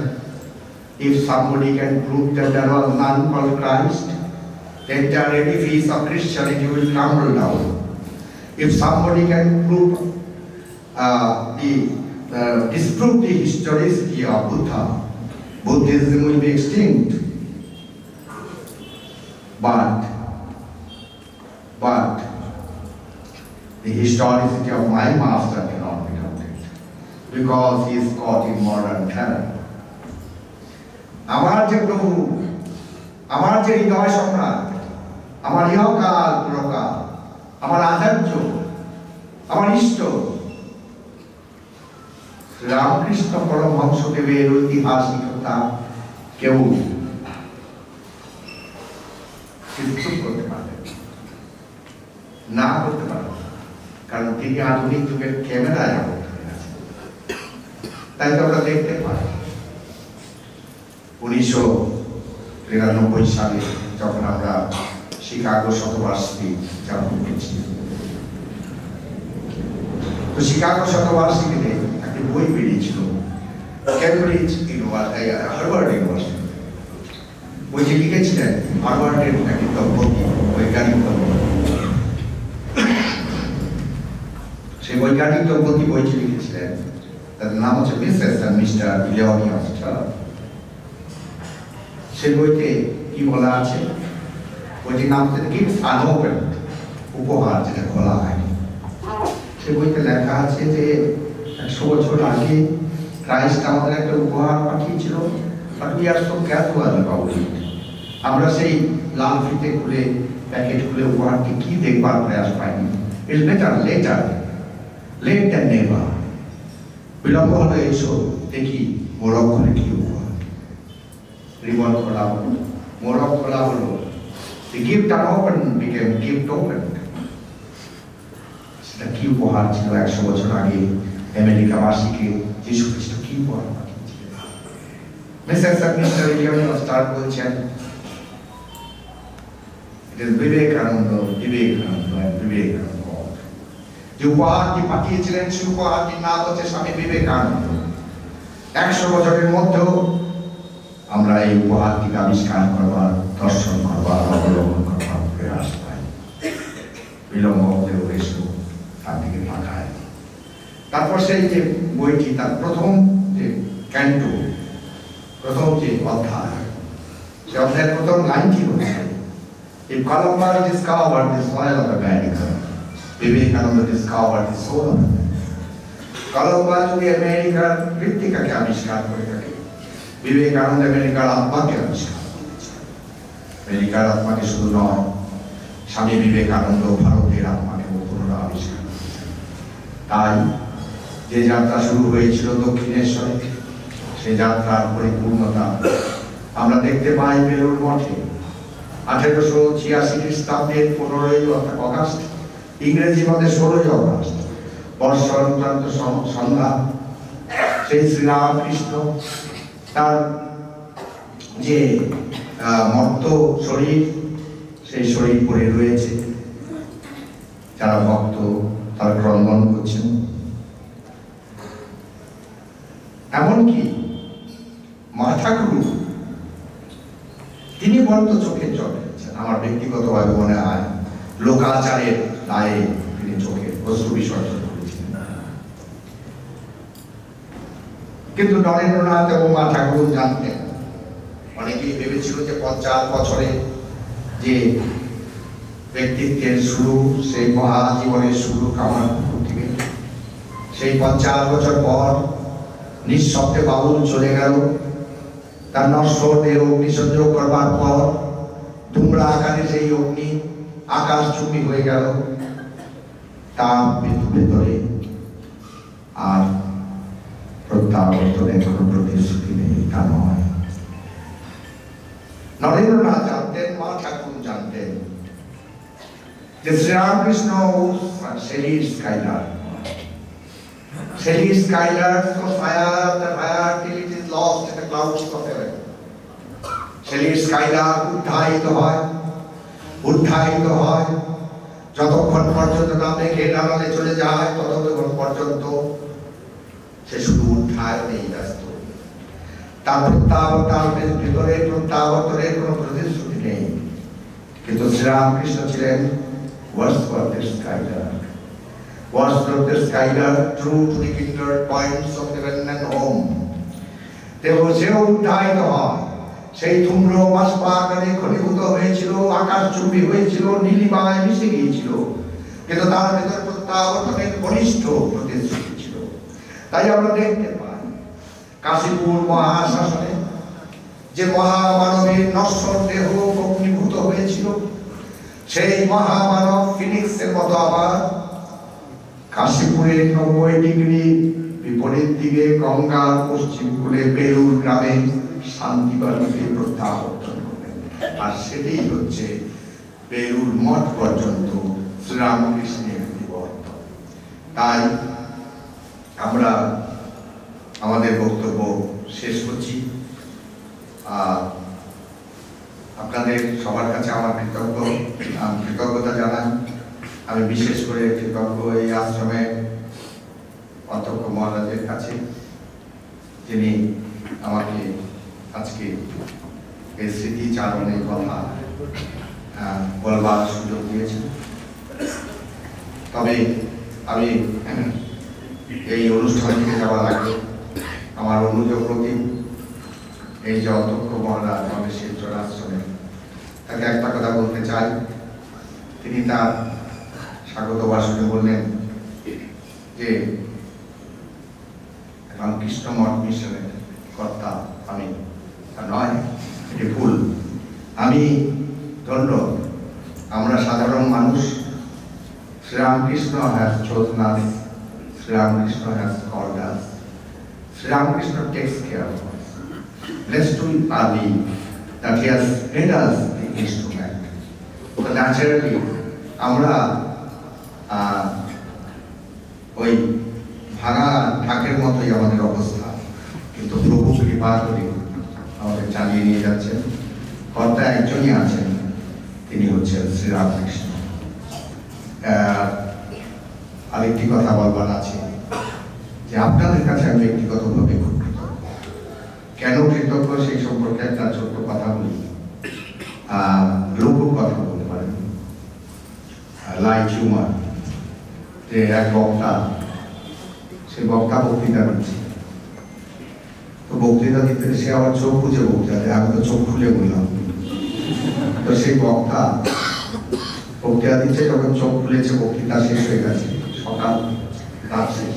if somebody can prove that there was none called Christ, the entire edifice of Christianity will crumble down. If somebody can prove disprove the historicity of Buddha, Buddhism will be extinct. But the historicity of my master cannot be doubted, because he is caught in modern terror. আমার যে প্রভু, আমার যে হৃদয় সম্রাট, আমার ইহকাল পুরকাল, আমার আচার্য, আমার ইষ্ট রামকৃষ্ণ পরমহংসদেবের ঐতিহাসিকতা কেউ করতে পারবে না, করতে পারবে, কারণ তিনি আধুনিক যুগের ক্যামেরায় আবদ্ধ হয়ে আছেন। তাই তো আমরা দেখতে পাই 1993 সালে যখন আমরা শিকাগো শতবার্ষিকী উদযাপন করছি, তো শিকাগো শতবার্ষিকীতে একটি বই বেরিয়েছিল, ক্যামব্রিজ হার্ভার্ড ইউনিভার্সিটি। বইটি লিখেছিলেন হার্ভার্ডের একটি দম্পতি, বৈজ্ঞানিক দম্পতি। সেই বৈজ্ঞানিক দম্পতি বইটি লিখেছিলেন, তার নাম হচ্ছে মিসেস অ্যান্ড মিস্টার লিওনিয়াস টার্নার। সেই বইতে কি বলা আছে, বইটির নাম হচ্ছে গিফটস আনওপেন্ড, উপহার যেটা খোলা হয়নি। সেই বইতে লেখা আছে যে 100 বছর আগে ক্রাইস্ট আমাদের একটা উপহার পাঠিয়েছিল, but we are so casual about it. আমরা সেই লাল ফিতে খুলে প্যাকেট খুলে উপহারটি কি দেখবার প্রয়াস পাইনি। It's better late than never. বিলম্ব হলো এসো দেখি মোড়ক খুলে কি উপহার। রিবন খোলা হলো, মোড়ক খোলা হলো, the gift unopened became gift opened। সেটা কি উপহার ছিল 100 বছর আগে আমেরিকাবাসীকে যীশু খ্রিস্ট কি উপহার পাঠিয়েছিলেন। মিসেস অ্যান্ড মিস্টার লিওনিয়াস টার্নার বলছেন, it is বিবেকানন্দ যে উপহারটি পাঠিয়েছিলেন, সে উপহারটির নাম হচ্ছে স্বামী বিবেকানন্দ। 100 বছরের মধ্যেও আমরা এই উপহারটিকে আবিষ্কার করবার, দর্শন করবার, অবলম্বন করবার প্রয়াস পাই। বিলম্ব হলেও এসো তার দিকে তাকায়। তারপর সেই যে বইটি, তার প্রথম যে ক্যান্টো, প্রথম যে অধ্যায়, সে অধ্যায়ের প্রথম লাইনটি হচ্ছে, if Columbus discovered the soil of America, Vivekananda discovered the soul of America। Columbus যদি আমেরিকার মৃত্তিকাকে আবিষ্কার করে থাকে, বিবেকানন্দ আমেরিকার আত্মাকে আবিষ্কার করেছেন। আমেরিকার আত্মাকে শুধু নয়, স্বামী বিবেকানন্দ ভারতের আত্মাকে পুনরায় আবিষ্কার করেছেন। তাই যে যাত্রা শুরু হয়েছিল দক্ষিণেশ্বরে, সেই যাত্রার পরিপূর্ণতা আমরা দেখতে পাই বেলুড় মঠে। 1886 খ্রিস্টাব্দের 15 অগাস্ট, ইংরেজি মতে 16 অগাস্ট, বর্ষ সংক্রান্ত সন্ধ্যা, সেই শ্রীরামকৃষ্ণ তার যে মর্ত শরীর, সেই শরীর পড়ে রয়েছে, যারা ভক্ত তারা ক্রন্দন করছেন। এমনকি মা ঠাকুর তিনি বড্ড চোখের জল ফেলেছেন। আমার ব্যক্তিগতভাবে মনে হয় লোকাচারের দায়ে তিনি চোখে অশ্রু বিসর্জন করেছিলেন। কিন্তু নরেন্দ্রনাথ এবং মা ঠাকুর জানতেন, অনেকেই ভেবেছিল যে 50 বছরে যে ব্যক্তিত্বের শুরু, সেই মহাজীবনের শুরু কামারপুকুর থেকে, সেই 50 বছর পর নিঃশব্দে বাবুল চলে গেল। তার নশ্বর দেহ অগ্নিসংযোগ করবার পর ধুমরা আকারে সেই অগ্নি আকাশচুম্বী হয়ে গেল। তার ভেতরে আর প্রত্যাবর্তনের কোনো প্রতিশ্রুতি নেই, তা নয়। নরেন্দ্রনাথ জানতেন, মা ঠাকুর জানতেন যে Sri Ramakrishna Shelley's Skylark. Shelley's Skylark so fire the fire till it is lost in the clouds of heaven. Shelley's Skylark উদ্ধারিত হয় যতক্ষণ পর্যন্ত না মেঘে নামালে চলে যায়, ততক্ষণ পর্যন্ত সে শুধু উদ্ধারণেই ব্যস্ত। তার ভেতরে প্রত্যাবর্তনের কোনো প্রতিশ্রুতি নেই। কিন্তু শ্রীরামকৃষ্ণ ছিলেন Wordsworth's Skylark. Wordsworth's Skylark, true to the kindred points of heaven and home. সেও উদ্ধারিত হয়। সেই ধূম্র বাষ্পাকারে ঘনীভূত হয়েছিল, আকাশচুম্বী হয়েছিল, নীলিমায় মিশে গিয়েছিল, কিন্তু তার ভেতর প্রত্যাবর্তনের বলিষ্ঠ প্রতিশ্রুতি ছিল। তাই আমরা দেখতে পাই কাশীপুর মহাশ্মশানে যে মহামানবের নশ্বর দেহ অগ্নিভূত হয়েছিল, সেই মহামানব ফিনিক্সের মতো আবার কাশীপুরের 90 ডিগ্রি বিপরীত দিকে গঙ্গার পশ্চিম কূলে বেলুর গ্রামে শান্তিবাড়িতে প্রত্যাবর্তন করলেন। আর সেটাই হচ্ছে বেলুর মঠ পর্যন্ত শ্রীরামকৃষ্ণের বিবর্তন। তাই আমরা আমাদের বক্তব্য শেষ করছি। আপনাদের সবার কাছে আমার কৃতজ্ঞতা জানাই। আমি বিশেষ করে কৃতজ্ঞ এই আশ্রমের অধ্যক্ষ মহারাজের কাছে, যিনি আমাকে আজকে এই স্মৃতিচারণের কথা বলবার সুযোগ দিয়েছেন। তবে আমি এই অনুষ্ঠান থেকে যাওয়ার আগে আমার অনুযোগ প্রতিম এই যে অধ্যক্ষ মহারাজ আমাদের শিলচর আশ্রমে, তাকে একটা কথা বলতে চাই। তিনি তার স্বাগত ভাষণে বললেন যে রামকৃষ্ণ মঠ মিশনের কর্তা আমি, তা নয়, এটি ভুল। আমি ধন্য, আমরা সাধারণ মানুষ। Sriramkrishna has chosen us, Sriramkrishna has called us, Sriramkrishna takes care of us. Blessed are we that he has made us the instrument. So naturally আমরা ওই ভাঙা ঢাকের মতোই আমাদের অবস্থা, কিন্তু প্রভু কৃপা করে আমাদের চালিয়ে নিয়ে যাচ্ছেন। কর্তা একজনই আছেন, তিনি হচ্ছেন শ্রীরামকৃষ্ণ। আরেকটি কথা বলবার আছে যে আপনাদের কাছে আমি ব্যক্তিগতভাবে খুব কৃতজ্ঞ। কেন কৃতজ্ঞ সেই সম্পর্কে একটা ছোট্ট কথা বলি। লঘু কথা বলতে পারেন, লাইট হিউমার। যে এক বক্তা, সে বক্তা বক্তৃতা দিচ্ছে, তো বক্তৃতা দিতে সে আবার চোখ বুঝে বক্তৃতা দেয়। আমি তো চোখ খুলে বললাম। তো সেই বক্তা বক্তৃতা দিচ্ছে, যখন চোখ খুলেছে বক্তৃতা শেষ হয়ে গেছে, সকাল রাত শেষ,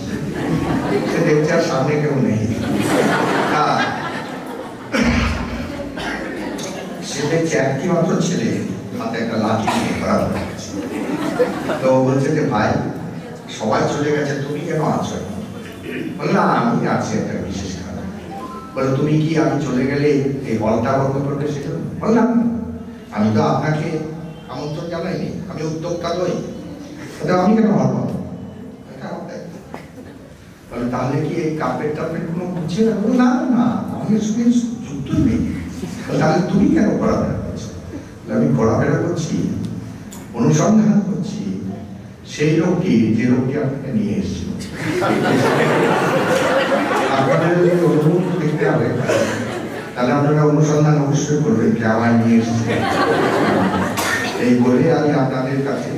সে দেখছে আর সামনে কেউ নেই। সে দেখছে একটি মাত্র ছেলে হাতে একটা লাঠি নিয়ে করা হয়ে গেছে। তো বলছে যে ভাই সবাই চলে গেছে, তুমি কেন আছো? বললাম আমি আছি একটা বিশেষ কারণ। বলে তুমি কি আমি চলে গেলে এই হলটা বন্ধ করবে সেটা? বললাম আমি তো আপনাকে আমন্ত্রণ জানাইনি, আমি উদ্যোক্তা নই, আমি কেন হল বন্ধ? বলে তাহলে কি এই কার্পেট টার্পেট কোনো বুঝছে না? না না, আমাদের সঙ্গে যুক্তই নেই। তাহলে তুমি কেন ঘোরাফেরা করছো? আমি ঘোরাফেরা করছি, অনুসন্ধান করছি সেই লোকটি যে লোকটি আপনাকে নিয়ে এসেছিল। আপনাদের যদি অনুভূত দেখতে হবে তাহলে আপনারা অনুসন্ধান অবশ্যই করবেন যে আমায় নিয়ে এসেছে। এই বলে আমি আপনাদের কাছে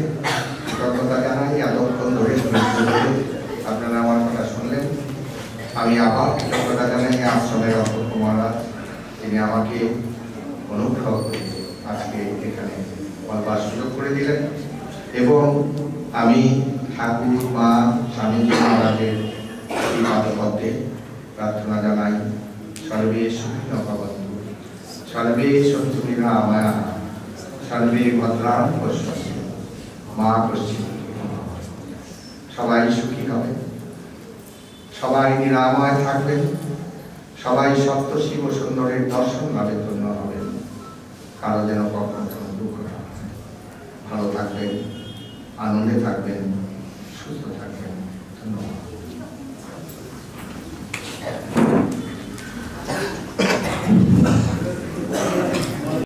কৃতজ্ঞতা জানাই। এতক্ষণ ধরে আপনারা আমার কথা শুনলেন। আমি আবার কৃতজ্ঞতা জানাই আশ্রমের অধ্যক্ষ মহারাজ, তিনি আমাকে অনুগ্রহ করে আজকে এখানে বলবার সুযোগ করে দিলেন এবং আমি ঠাকুর মা স্বামীজি মহারাজের এই পাদপদ্মে প্রার্থনা জানাই, সর্বে সুখিনঃ ভবন্তু, সর্বে সন্তু নিরাময়াঃ, সর্বে ভদ্রাণি পশ্যন্তু মা কশ্চিৎ দুঃখং ভবেৎ। সবাই সুখী হবে, সবাই নিরাময় থাকবেন, সবাই সপ্তর্ষি ও সুন্দরের দর্শন লাভের জন্য হবেন, কারো যেন কখনো কোনো দুঃখ না হয়। ভালো থাকবেন, আনন্দে থাকবেন, সুস্থ থাকবেন। ধন্যবাদ।